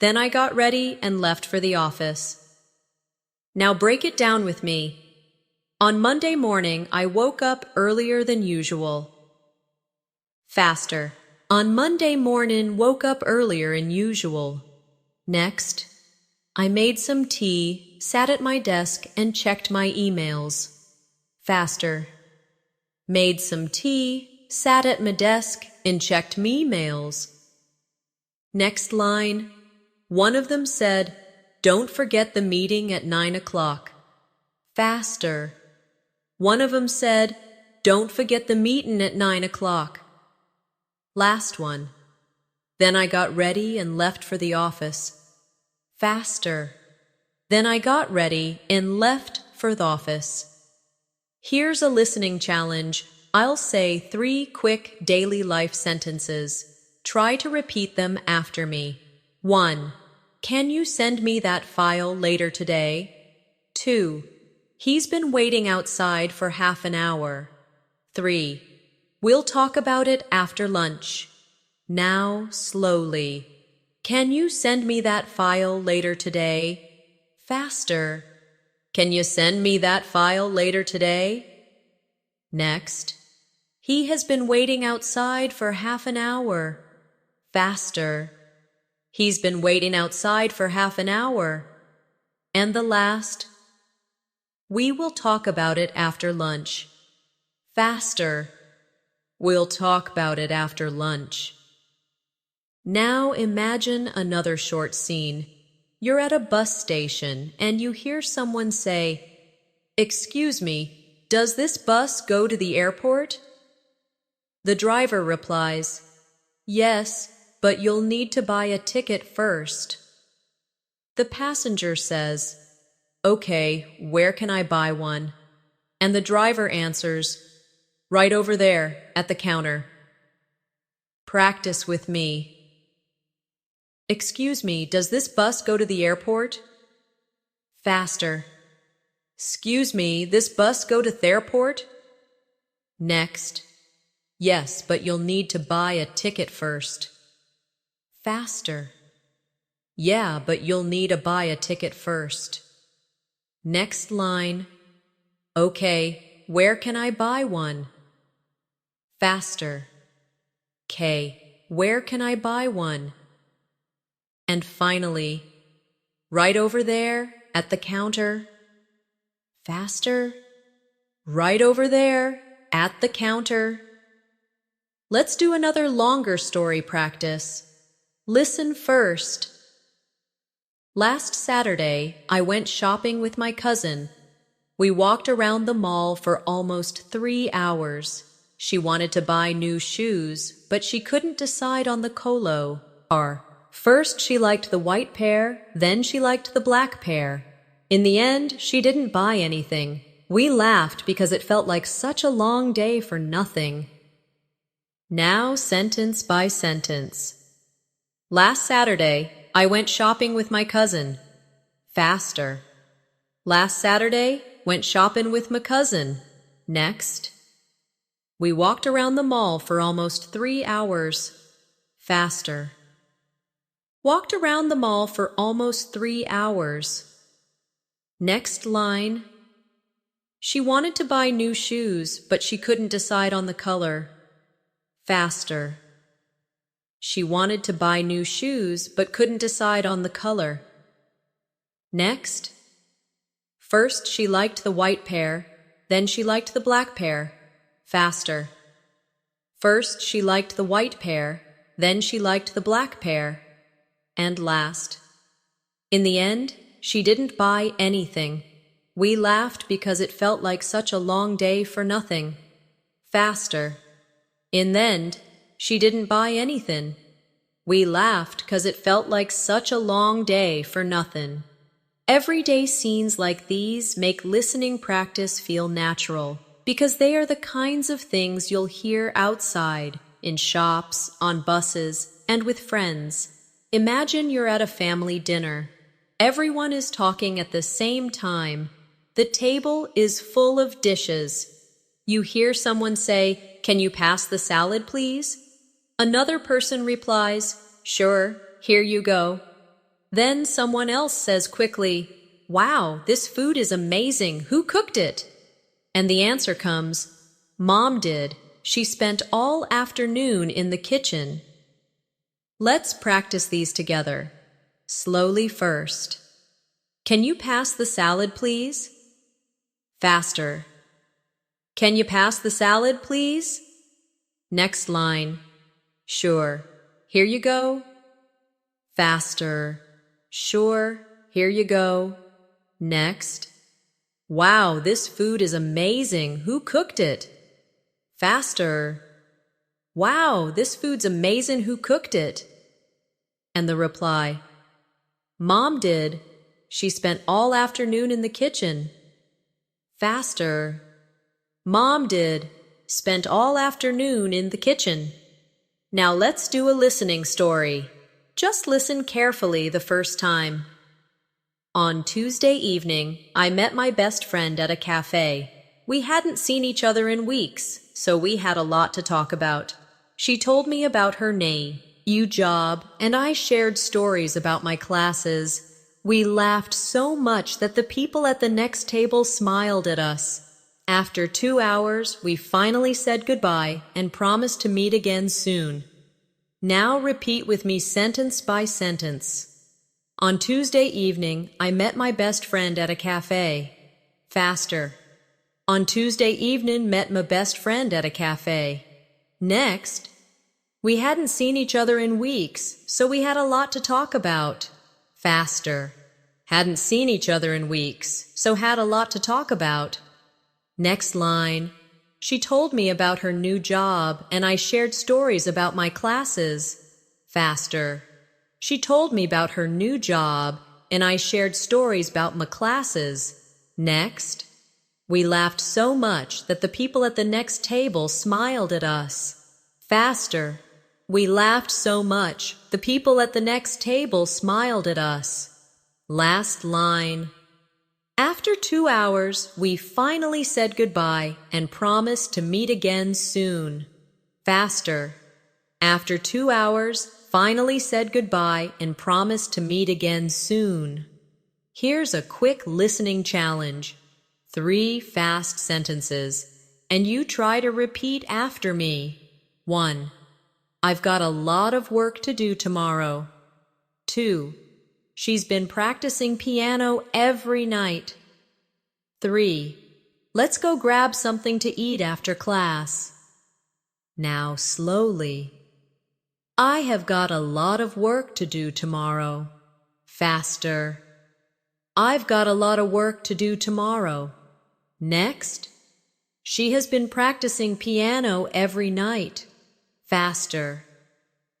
A: Then I got ready and left for the office. Now break it down with me. On Monday morning, I woke up earlier than usual. Faster. On Monday morning, woke up earlier than usual. Next, I made some tea, sat at my desk, and checked my emails. Faster. Made some tea, sat at my desk, and checked me emails. Next line, one of them said, "Don't forget the meeting at 9 o'clock. Faster. One of them said, "Don't forget the meeting at 9 o'clock. Last one. Then I got ready and left for the office. Faster. Then I got ready and left for the office. Here's a listening challenge. I'll say 3 quick daily life sentences. Try to repeat them after me. 1. Can you send me that file later today? 2. He's been waiting outside for half an hour. 3. We'll talk about it after lunch. Now, slowly. Can you send me that file later today? Faster. Can you send me that file later today? Next. He has been waiting outside for half an hour. Faster. He's been waiting outside for half an hour. And the last. We will talk about it after lunch. Faster. We'll talk about it after lunch. Now imagine another short scene. You're at a bus station and you hear someone say, "Excuse me, does this bus go to the airport?" The driver replies, "Yes, but you'll need to buy a ticket first." The passenger says, "Okay, where can I buy one?" And the driver answers, "Right over there, at the counter." Practice with me. Excuse me, does this bus go to the airport? Faster. Excuse me, this bus go to the airport? Next. Yes, but you'll need to buy a ticket first. Faster. Yeah, but you'll need to buy a ticket first. Next line. Okay, where can I buy one? Faster. Okay, where can I buy one? And finally, right over there at the counter. Faster. Right over there at the counter. Let's do another longer story practice. Listen first. Last Saturday, I went shopping with my cousin. We walked around the mall for almost 3 hours. She wanted to buy new shoes, but she couldn't decide on the color. First, she liked the white pair, then she liked the black pair. In the end, she didn't buy anything. We laughed because it felt like such a long day for nothing. Now, sentence by sentence. Last Saturday, I went shopping with my cousin. Faster. Last Saturday, went shopping with my cousin. Next. We walked around the mall for almost 3 hours. Faster. Walked around the mall for almost 3 hours. Next line. She wanted to buy new shoes, but she couldn't decide on the color. Faster. She wanted to buy new shoes, but couldn't decide on the color. Next. First, she liked the white pair, then she liked the black pair. Faster. First, she liked the white pair, then she liked the black pair. And last. In the end, she didn't buy anything. We laughed because it felt like such a long day for nothing. Faster. In the end, she didn't buy anything. We laughed because it felt like such a long day for nothing. Everyday scenes like these make listening practice feel natural because they are the kinds of things you'll hear outside. in shops, on buses, and with friends. Imagine you're at a family dinner. Everyone is talking at the same time. The table is full of dishes. You hear someone say, "Can you pass the salad, please?" Another person replies, "Sure, here you go." Then someone else says quickly, "Wow, this food is amazing. Who cooked it?" And the answer comes, "Mom did. She spent all afternoon in the kitchen." Let's practice these together. Slowly first. Can you pass the salad, please? Faster. Can you pass the salad, please? Next line. Sure. Here you go. Faster. Sure. Here you go. Next. Wow, this food is amazing. Who cooked it? Faster. Wow, this food's amazing. Who cooked it? And the reply, Mom did. She spent all afternoon in the kitchen. Faster. Mom did. Spent all afternoon in the kitchen. Now let's do a listening story. Just listen carefully the first time. On Tuesday evening, I met my best friend at a cafe. We hadn't seen each other in weeks, so we had a lot to talk about. She told me about her new job, and I shared stories about my classes. We laughed so much that the people at the next table smiled at us. After 2 hours, we finally said goodbye and promised to meet again soon. Now repeat with me sentence by sentence. On Tuesday evening, I met my best friend at a cafe. Faster. On Tuesday evening, met my best friend at a cafe. Next. We hadn't seen each other in weeks, so we had a lot to talk about. Faster. Hadn't seen each other in weeks, so had a lot to talk about. Next line. She told me about her new job, and I shared stories about my classes. Faster. She told me about her new job, and I shared stories about my classes. Next. We laughed so much that the people at the next table smiled at us. Faster. We laughed so much, the people at the next table smiled at us. Last line. After 2 hours, we finally said goodbye and promised to meet again soon. Faster. After 2 hours, finally said goodbye and promised to meet again soon. Here's a quick listening challenge. 3 fast sentences, and you try to repeat after me. 1. I've got a lot of work to do tomorrow. 2. She's been practicing piano every night. 3. Let's go grab something to eat after class. Now slowly. I have got a lot of work to do tomorrow. Faster. I've got a lot of work to do tomorrow. Next. She has been practicing piano every night. Faster.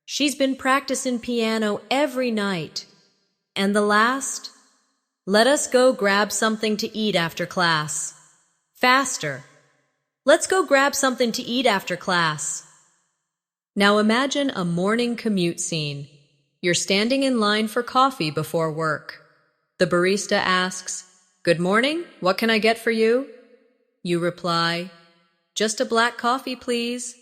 A: She's been practicing piano every night. And the last, let us go grab something to eat after class. Faster. Let's go grab something to eat after class. Now imagine a morning commute scene. You're standing in line for coffee before work. The barista asks, "Good morning, what can I get for you?" You reply, "Just a black coffee, please."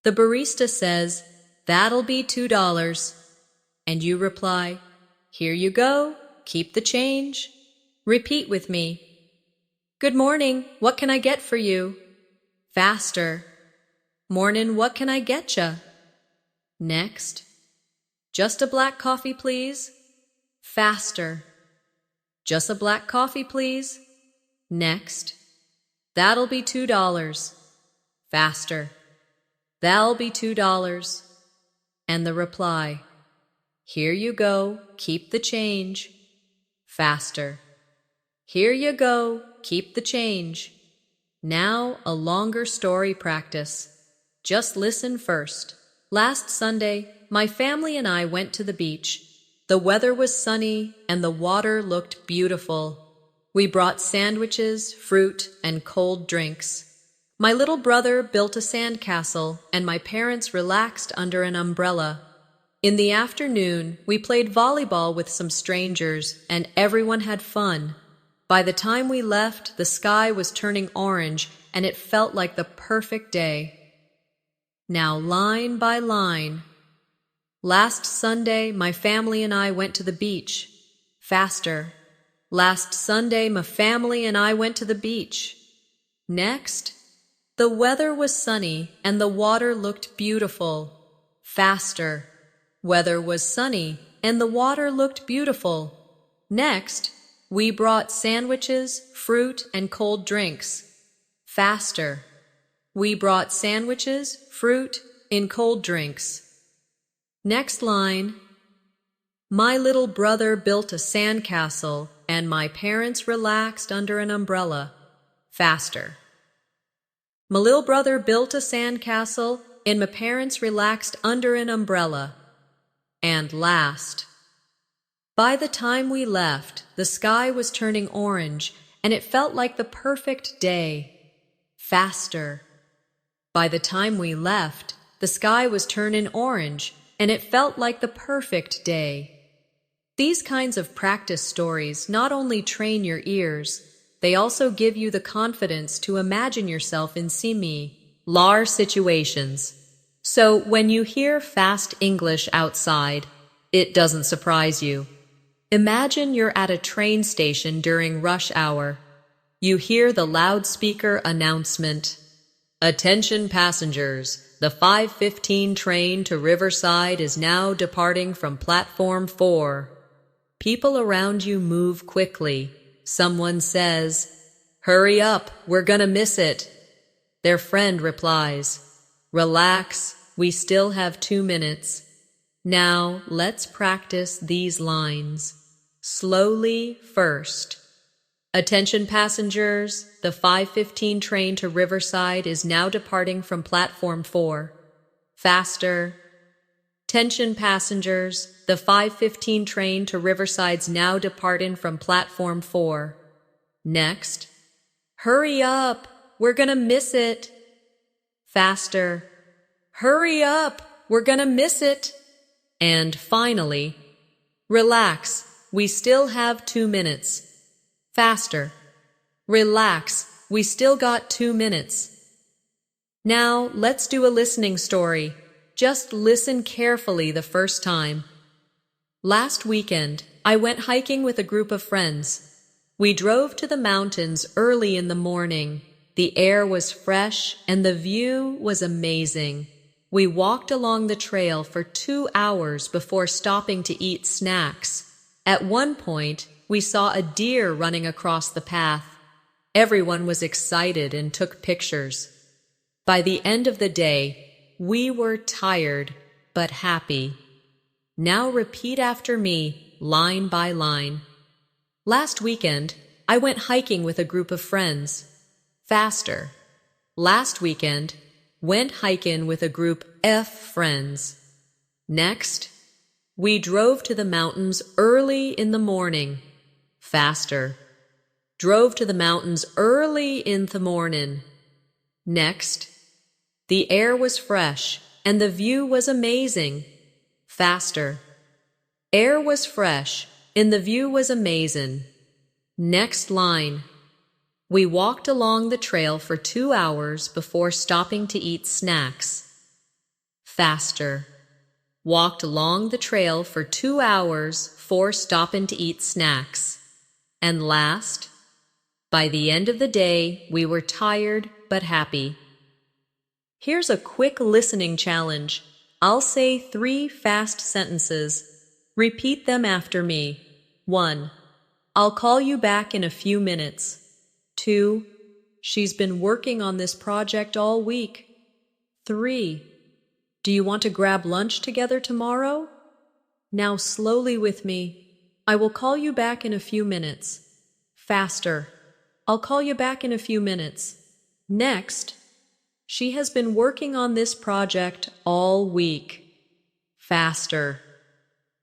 A: The barista says, "That'll be $2. And you reply, "Here you go, keep the change." Repeat with me. Good morning, what can I get for you? Faster. Morning, what can I getcha? Next. Just a black coffee, please. Faster. Just a black coffee, please. Next. That'll be $2. Faster. That'll be $2. And the reply, "Here you go, keep the change." Faster. Here you go, keep the change. Now a longer story practice. Just listen first. Last Sunday, my family and I went to the beach. The weather was sunny and the water looked beautiful. We brought sandwiches, fruit, and cold drinks. My little brother built a sandcastle, and my parents relaxed under an umbrella. In the afternoon, we played volleyball with some strangers, and everyone had fun. By the time we left, the sky was turning orange, and it felt like the perfect day. Now, line by line. Last Sunday, my family and I went to the beach. Faster. Last Sunday, my family and I went to the beach. Next. The weather was sunny, and the water looked beautiful. Faster. Weather was sunny, and the water looked beautiful. Next, we brought sandwiches, fruit, and cold drinks. Faster. We brought sandwiches, fruit, and cold drinks. Next line. My little brother built a sandcastle, and my parents relaxed under an umbrella. Faster. My little brother built a sandcastle, and my parents relaxed under an umbrella. And last. By the time we left, the sky was turning orange, and it felt like the perfect day. Faster. By the time we left, the sky was turning orange, and it felt like the perfect day. These kinds of practice stories not only train your ears, they also give you the confidence to imagine yourself in similar situations. So when you hear fast English outside, it doesn't surprise you. Imagine you're at a train station during rush hour. You hear the loudspeaker announcement. Attention passengers, the 5:15 train to Riverside is now departing from platform 4. People around you move quickly. Someone says, "Hurry up, we're gonna miss it." Their friend replies, "Relax, we still have 2 minutes." Now, let's practice these lines. Slowly first. Attention passengers, the 5:15 train to Riverside is now departing from platform 4. Faster. Attention passengers, the 5:15 train to Riverside's now departing from platform 4. Next. Hurry up, we're gonna miss it. Faster. Hurry up, we're gonna miss it. And finally, relax, we still have 2 minutes. Faster. Relax, we still got 2 minutes. Now, let's do a listening story. Just listen carefully the first time. Last weekend, I went hiking with a group of friends. We drove to the mountains early in the morning. The air was fresh and the view was amazing. We walked along the trail for 2 hours before stopping to eat snacks. At one point, we saw a deer running across the path. Everyone was excited and took pictures. By the end of the day, we were tired but happy. Now repeat after me, line by line. Last weekend, I went hiking with a group of friends. Faster. Last weekend, went hiking with a group of friends. Next, we drove to the mountains early in the morning. Faster. Drove to the mountains early in the morning. Next, the air was fresh and the view was amazing. Faster. Air was fresh and the view was amazing. Next line. We walked along the trail for 2 hours before stopping to eat snacks. Faster. Walked along the trail for 2 hours before stopping to eat snacks. And last, by the end of the day, we were tired but happy. Here's a quick listening challenge. I'll say 3 fast sentences. Repeat them after me. 1. I'll call you back in a few minutes. 2. She's been working on this project all week. 3. Do you want to grab lunch together tomorrow? Now slowly with me. I will call you back in a few minutes. Faster. I'll call you back in a few minutes. Next. She has been working on this project all week. Faster.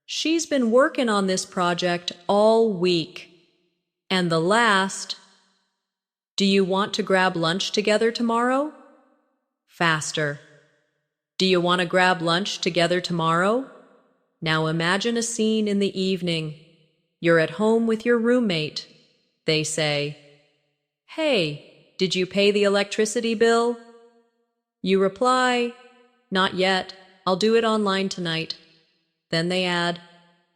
A: She's been working on this project all week. And the last. Do you want to grab lunch together tomorrow? Faster. Do you want to grab lunch together tomorrow? Now imagine a scene in the evening. You're at home with your roommate. They say, "Hey, did you pay the electricity bill?" You reply, "Not yet. I'll do it online tonight." Then they add,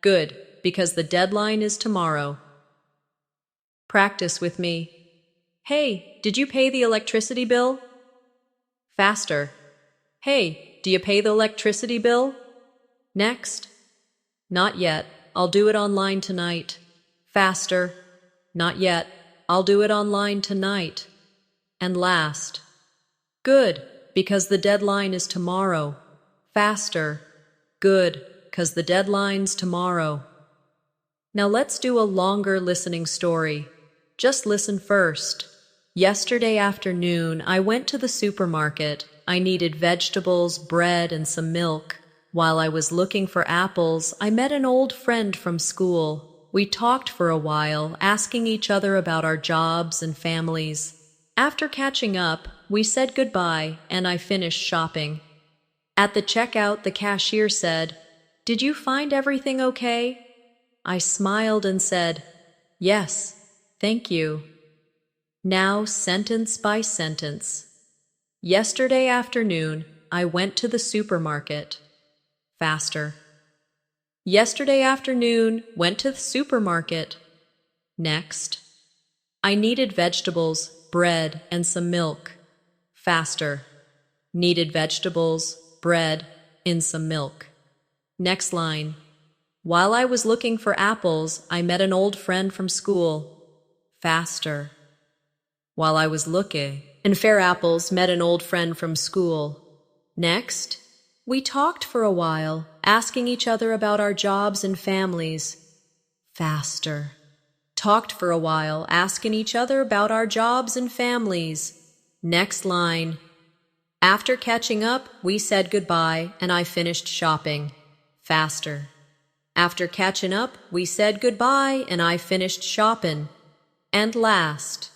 A: "Good, because the deadline is tomorrow." Practice with me. Hey, did you pay the electricity bill? Faster. Hey, do you pay the electricity bill? Next. Not yet. I'll do it online tonight. Faster. Not yet. I'll do it online tonight. And last. Good, because the deadline is tomorrow. Faster. Good, because the deadline's tomorrow. Now let's do a longer listening story. Just listen first. Yesterday afternoon, I went to the supermarket. I needed vegetables, bread, and some milk. While I was looking for apples, I met an old friend from school. We talked for a while, asking each other about our jobs and families. After catching up, we said goodbye, and I finished shopping. At the checkout, the cashier said, "Did you find everything okay?" I smiled and said, "Yes, thank you." Now, sentence by sentence. Yesterday afternoon, I went to the supermarket. Faster. Yesterday afternoon, went to the supermarket. Next. I needed vegetables, bread, and some milk. Faster. Needed vegetables, bread, and some milk. Next line. While I was looking for apples, I met an old friend from school. Faster. While I was looking for apples, met an old friend from school. Next. We talked for a while, asking each other about our jobs and families. Faster. Talked for a while, asking each other about our jobs and families. Next line. After catching up, we said goodbye, and I finished shopping. Faster. After catching up, we said goodbye, and I finished shopping. And last.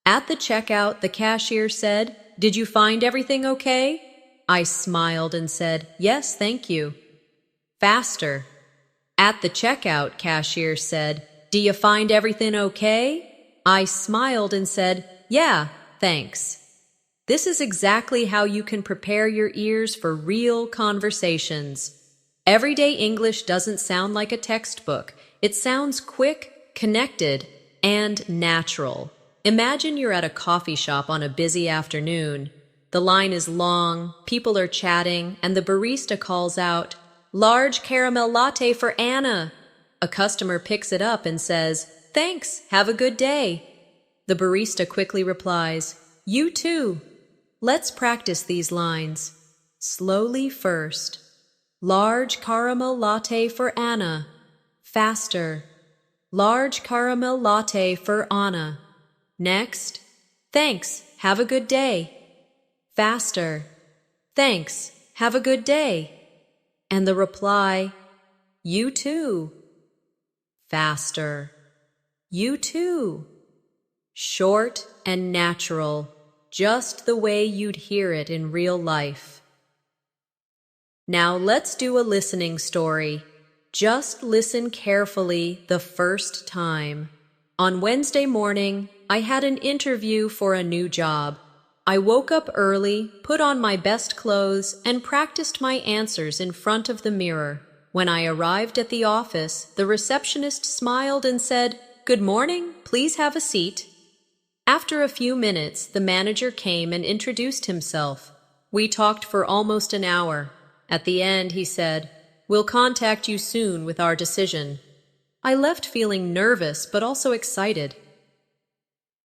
A: At the checkout, the cashier said, "Did you find everything okay?" I smiled and said, "Yes, thank you." Faster. At the checkout, cashier said, "Do you find everything okay?" I smiled and said, "Yeah, thanks." This is exactly how you can prepare your ears for real conversations. Everyday English doesn't sound like a textbook. It sounds quick, connected, and natural. Imagine you're at a coffee shop on a busy afternoon. The line is long, people are chatting, and the barista calls out, "Large caramel latte for Anna." A customer picks it up and says, "Thanks, have a good day." The barista quickly replies, "You too." Let's practice these lines. Slowly first. Large caramel latte for Anna. Faster. Large caramel latte for Anna. Next. Thanks, have a good day. Faster. Thanks, have a good day. And the reply, "You too." Faster. You too. Short and natural, just the way you'd hear it in real life. Now let's do a listening story. Just listen carefully the first time. On Wednesday morning, I had an interview for a new job. I woke up early, put on my best clothes, and practiced my answers in front of the mirror. When I arrived at the office, the receptionist smiled and said, "Good morning, please have a seat." After a few minutes, the manager came and introduced himself. We talked for almost an hour. At the end, he said, "We'll contact you soon with our decision." I left feeling nervous but also excited.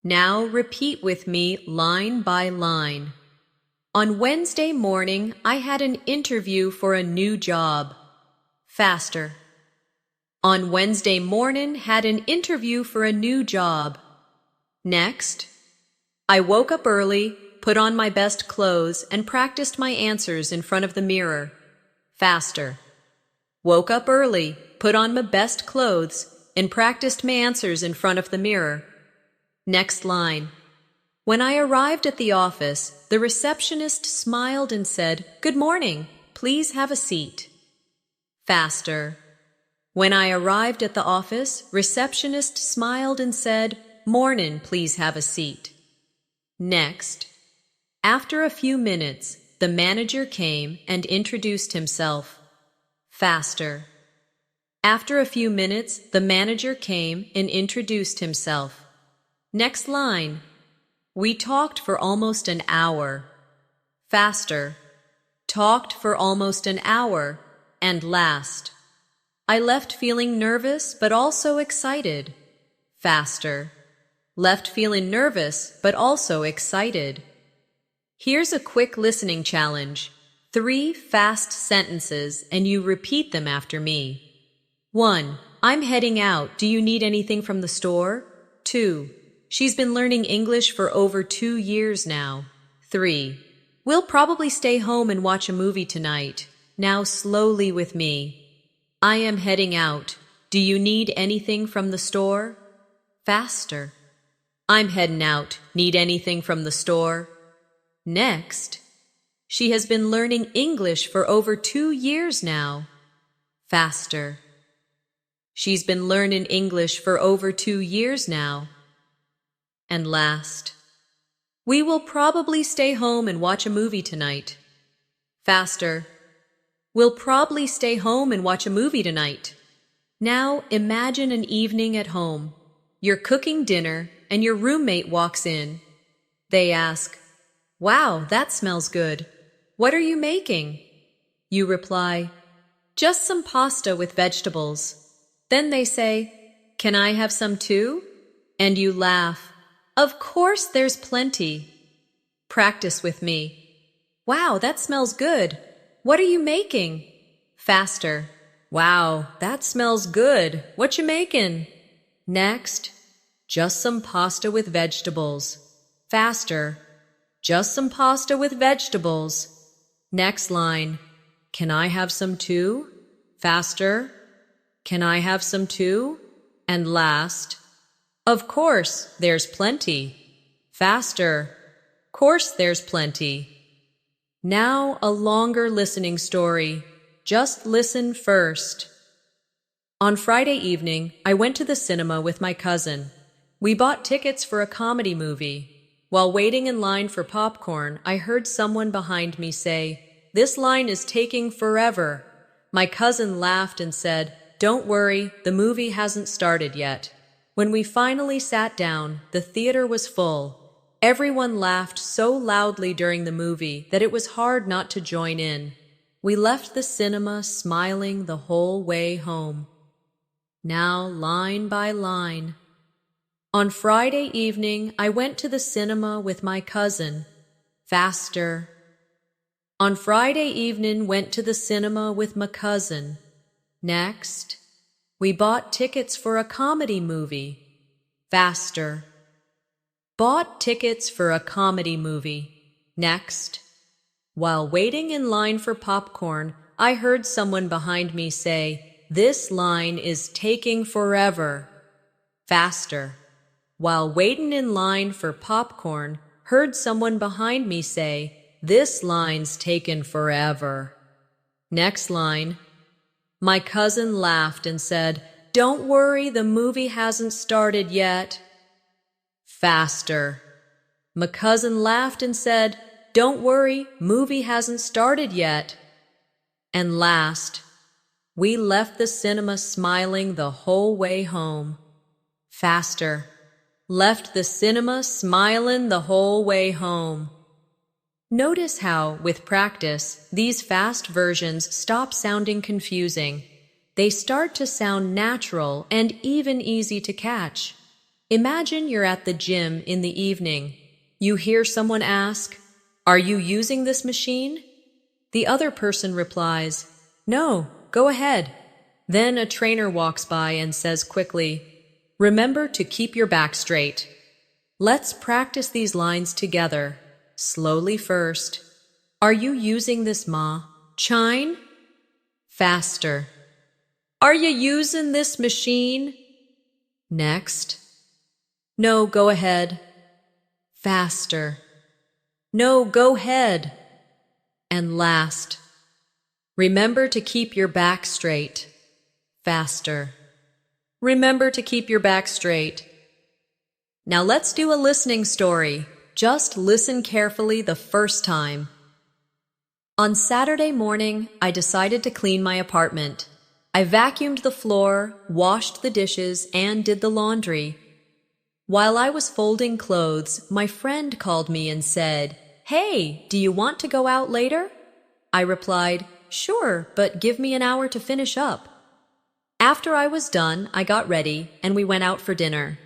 A: Now repeat with me line by line. On Wednesday morning, I had an interview for a new job. Faster. On Wednesday morning, had an interview for a new job. Next. I woke up early, put on my best clothes, and practiced my answers in front of the mirror. Faster. Woke up early, put on my best clothes, and practiced my answers in front of the mirror. Next line. When I arrived at the office, the receptionist smiled and said, "Good morning. Please have a seat." Faster. When I arrived at the office, receptionist smiled and said, "Mornin', please have a seat." Next. After a few minutes, the manager came and introduced himself. Faster. After a few minutes, the manager came and introduced himself. Next line. We talked for almost an hour. Faster. Talked for almost an hour. And last. I left feeling nervous but also excited. Faster. Left feeling nervous but also excited. Here's a quick listening challenge. 3 fast sentences and you repeat them after me. 1. I'm heading out. Do you need anything from the store? 2. She's been learning English for over 2 years now. 3. We'll probably stay home and watch a movie tonight. Now slowly with me. I am heading out. Do you need anything from the store? Faster. I'm heading out. Need anything from the store? Next. She has been learning English for over 2 years now. Faster. She's been learning English for over 2 years now. And last. We will probably stay home and watch a movie tonight. Faster. We'll probably stay home and watch a movie tonight. Now imagine an evening at home. You're cooking dinner and your roommate walks in. They ask, "Wow, that smells good. What are you making?" You reply, "Just some pasta with vegetables." Then they say, "Can I have some too?" And you laugh, "Of course, there's plenty." Practice with me. "Wow, that smells good. What are you making?" Faster. "Wow, that smells good. What you making?" Next. "Just some pasta with vegetables." Faster. "Just some pasta with vegetables." Next line. "Can I have some too?" Faster. "Can I have some too?" And last. "Of course, there's plenty." Faster. "Course there's plenty." Now a longer listening story. Just listen first. On Friday evening, I went to the cinema with my cousin. We bought tickets for a comedy movie. While waiting in line for popcorn, I heard someone behind me say, "This line is taking forever." My cousin laughed and said, "Don't worry, the movie hasn't started yet." When we finally sat down, the theater was full. Everyone laughed so loudly during the movie that it was hard not to join in. We left the cinema smiling the whole way home. Now, line by line. On Friday evening, I went to the cinema with my cousin. Faster. On Friday evening, went to the cinema with my cousin. Next. We bought tickets for a comedy movie. Faster. Bought tickets for a comedy movie. Next. While waiting in line for popcorn, I heard someone behind me say, "This line is taking forever." Faster. While waiting in line for popcorn, heard someone behind me say, "This line's taken forever." Next line. My cousin laughed and said, "Don't worry, the movie hasn't started yet." Faster. My cousin laughed and said, "Don't worry, movie hasn't started yet." And last, we left the cinema smiling the whole way home. Faster. Left the cinema smiling the whole way home. Notice how, with practice, these fast versions stop sounding confusing. They start to sound natural and even easy to catch. Imagine you're at the gym in the evening. You hear someone ask, "Are you using this machine?" The other person replies, "No, go ahead." Then a trainer walks by and says quickly, "Remember to keep your back straight." Let's practice these lines together. Slowly first. "Are you using this chine?" Faster. "Are you using this machine?" Next. "No, go ahead." faster. No, go ahead. And last, remember to keep your back straight, faster. Remember to keep your back straight. Now let's do a listening story. Just listen carefully the first time. On Saturday morning, I decided to clean my apartment. I vacuumed the floor, washed the dishes, and did the laundry. While I was folding clothes, my friend called me and said, "Hey, do you want to go out later?" I replied, "Sure, but give me an hour to finish up." After I was done, I got ready and we went out for dinner.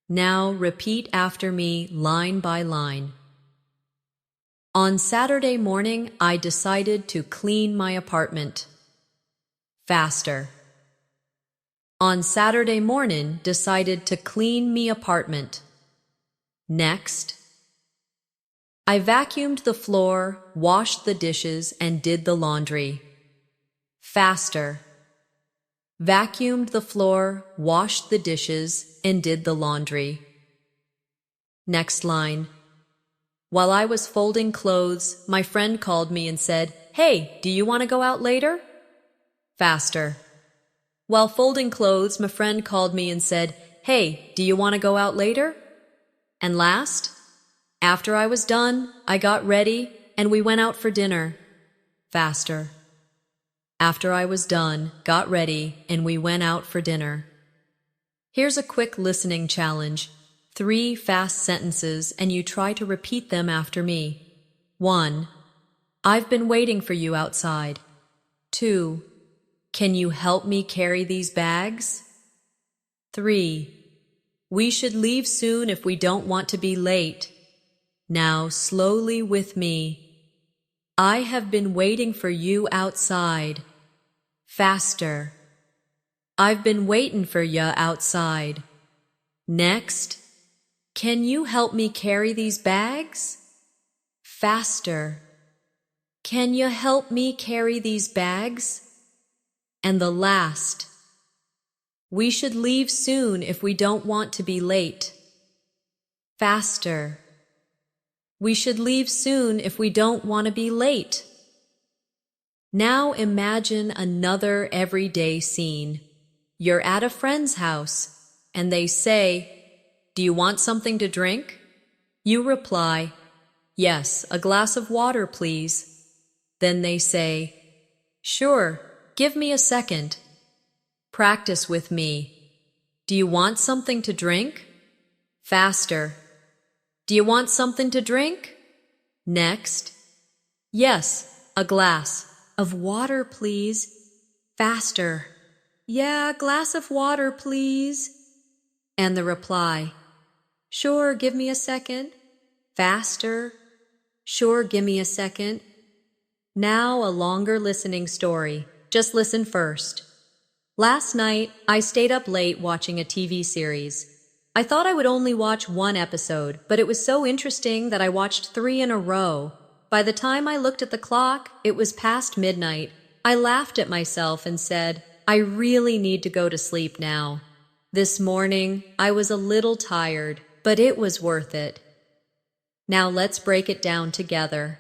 A: Now repeat after me line by line. On Saturday morning, I decided to clean my apartment. Faster. On Saturday morning, decided to clean me apartment. Next. I vacuumed the floor, washed the dishes, and did the laundry. Faster. Vacuumed the floor, washed the dishes, and did the laundry. Next line. While I was folding clothes, my friend called me and said, "Hey, do you want to go out later?" Faster. While folding clothes, my friend called me and said, "Hey, do you want to go out later?" And last, after I was done, I got ready and we went out for dinner. Faster. After I was done, got ready, and we went out for dinner. Here's a quick listening challenge. 3 fast sentences, and you try to repeat them after me. 1. I've been waiting for you outside. 2. Can you help me carry these bags? 3. We should leave soon if we don't want to be late. Now slowly with me. I have been waiting for you outside. Faster. I've been waiting for ya outside. Next. Can you help me carry these bags? Faster. Can you help me carry these bags? And the last. We should leave soon if we don't want to be late. Faster. We should leave soon if we don't want to be late. Now imagine another everyday scene. You're at a friend's house, and they say, "Do you want something to drink?" You reply, "Yes, a glass of water, please." Then they say, "Sure, give me a second." Practice with me. Do you want something to drink? Faster. Do you want something to drink? Next. Yes, a glass of water, please. Faster. Yeah, a glass of water, please. And the reply. Sure, give me a second. Faster. Sure, give me a second. Now a longer listening story. Just listen first. Last night, I stayed up late watching a TV series. I thought I would only watch 1 episode, but it was so interesting that I watched 3 in a row. By the time I looked at the clock, it was past midnight. I laughed at myself and said, I really need to go to sleep now. This morning, I was a little tired, but it was worth it. Now let's break it down together.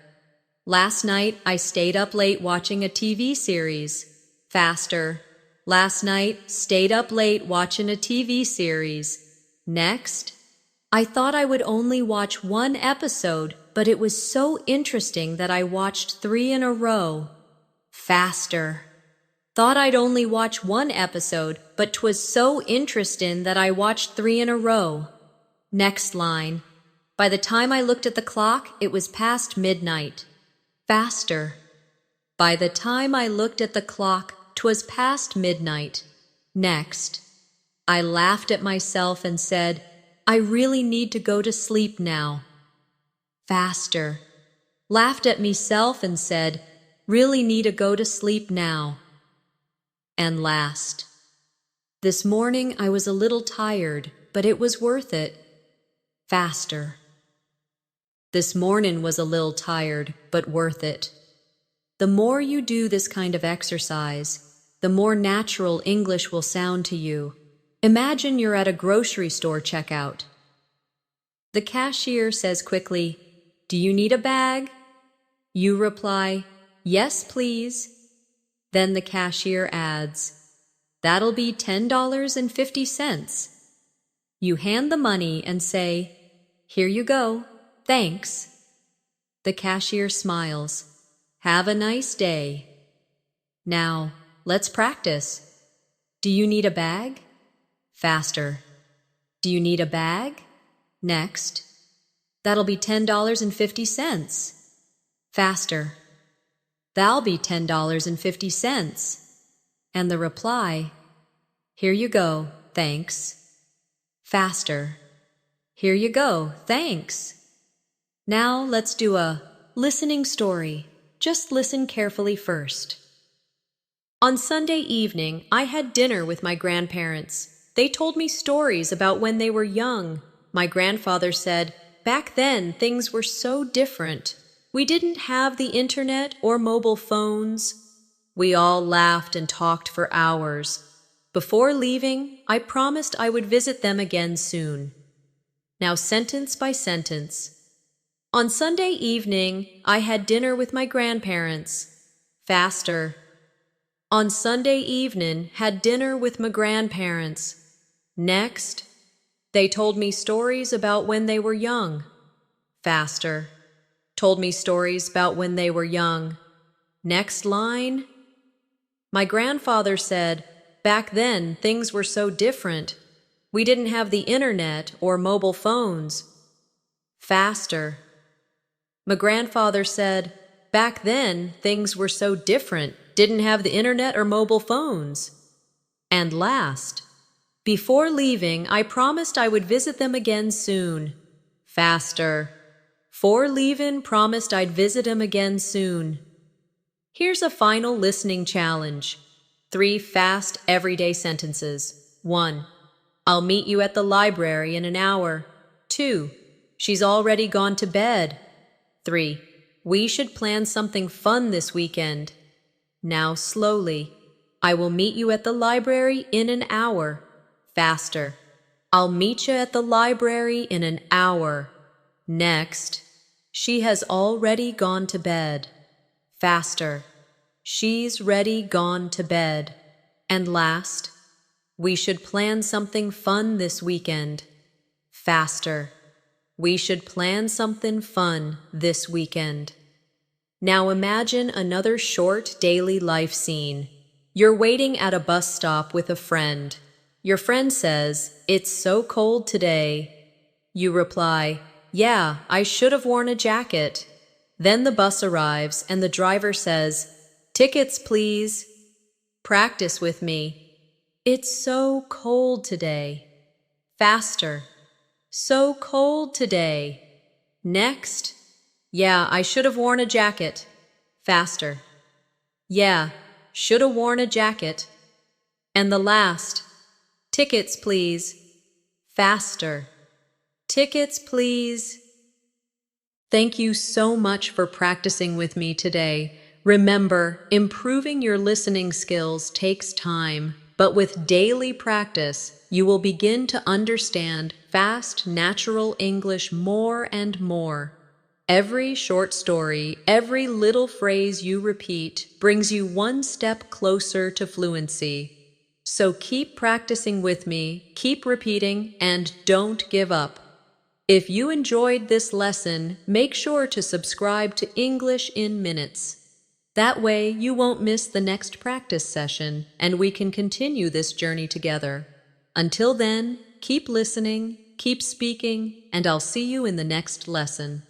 A: Last night, I stayed up late watching a TV series. Faster. Last night, stayed up late watching a TV series. Next, I thought I would only watch 1 episode, but it was so interesting that I watched 3 in a row. Faster. Thought I'd only watch 1 episode, but 'twas so interesting that I watched 3 in a row. Next line. By the time I looked at the clock, it was past midnight. Faster. By the time I looked at the clock, 'twas past midnight. Next. I laughed at myself and said, I really need to go to sleep now. Faster. Laughed at myself and said, really need to go to sleep now. And last. This morning I was a little tired, but it was worth it. Faster. This morning was a little tired, but worth it. The more you do this kind of exercise, the more natural English will sound to you. Imagine you're at a grocery store checkout. The cashier says quickly, "Do you need a bag?" You reply, "Yes, please." Then the cashier adds, "That'll be $10.50. You hand the money and say, "Here you go, thanks." The cashier smiles. "Have a nice day." Now, let's practice. Do you need a bag? Faster. Do you need a bag? Next. That'll be $10.50. Faster. That'll be $10.50. And the reply, "Here you go, thanks." Faster. "Here you go, thanks." Now let's do a listening story. Just listen carefully first. On Sunday evening, I had dinner with my grandparents. They told me stories about when they were young. My grandfather said, "Back then, things were so different. We didn't have the internet or mobile phones." We all laughed and talked for hours. Before leaving, I promised I would visit them again soon. Now, sentence by sentence. On Sunday evening, I had dinner with my grandparents. Faster. On Sunday evening, had dinner with my grandparents. Next. They told me stories about when they were young. Faster. Told me stories about when they were young. Next line. My grandfather said, "Back then, things were so different. We didn't have the internet or mobile phones." Faster. My grandfather said, "Back then, things were so different. Didn't have the internet or mobile phones." And last. Before leaving, I promised I would visit them again soon. Faster. Fore leavin', promised I'd visit them again soon. Here's a final listening challenge. 3 fast, everyday sentences. 1. I'll meet you at the library in an hour. 2. She's already gone to bed. 3. We should plan something fun this weekend. Now slowly. I will meet you at the library in an hour. Faster. I'll meet you at the library in an hour. Next. She has already gone to bed. Faster. She's ready gone to bed. And last. We should plan something fun this weekend. Faster. We should plan something fun this weekend. Now imagine another short daily life scene. You're waiting at a bus stop with a friend. Your friend says, "It's so cold today." You reply, "Yeah, I should have worn a jacket." Then the bus arrives and the driver says, "Tickets, please." Practice with me. It's so cold today. Faster. So cold today. Next. Yeah, I should have worn a jacket. Faster. Yeah, should have worn a jacket. And the last. Tickets, please. Faster. Tickets, please. Thank you so much for practicing with me today. Remember, improving your listening skills takes time, but with daily practice, you will begin to understand fast, natural English more and more. Every short story, every little phrase you repeat brings you one step closer to fluency. So keep practicing with me, keep repeating, and don't give up. If you enjoyed this lesson, make sure to subscribe to English in Minutes. That way you won't miss the next practice session, and we can continue this journey together. Until then, keep listening, keep speaking, and I'll see you in the next lesson.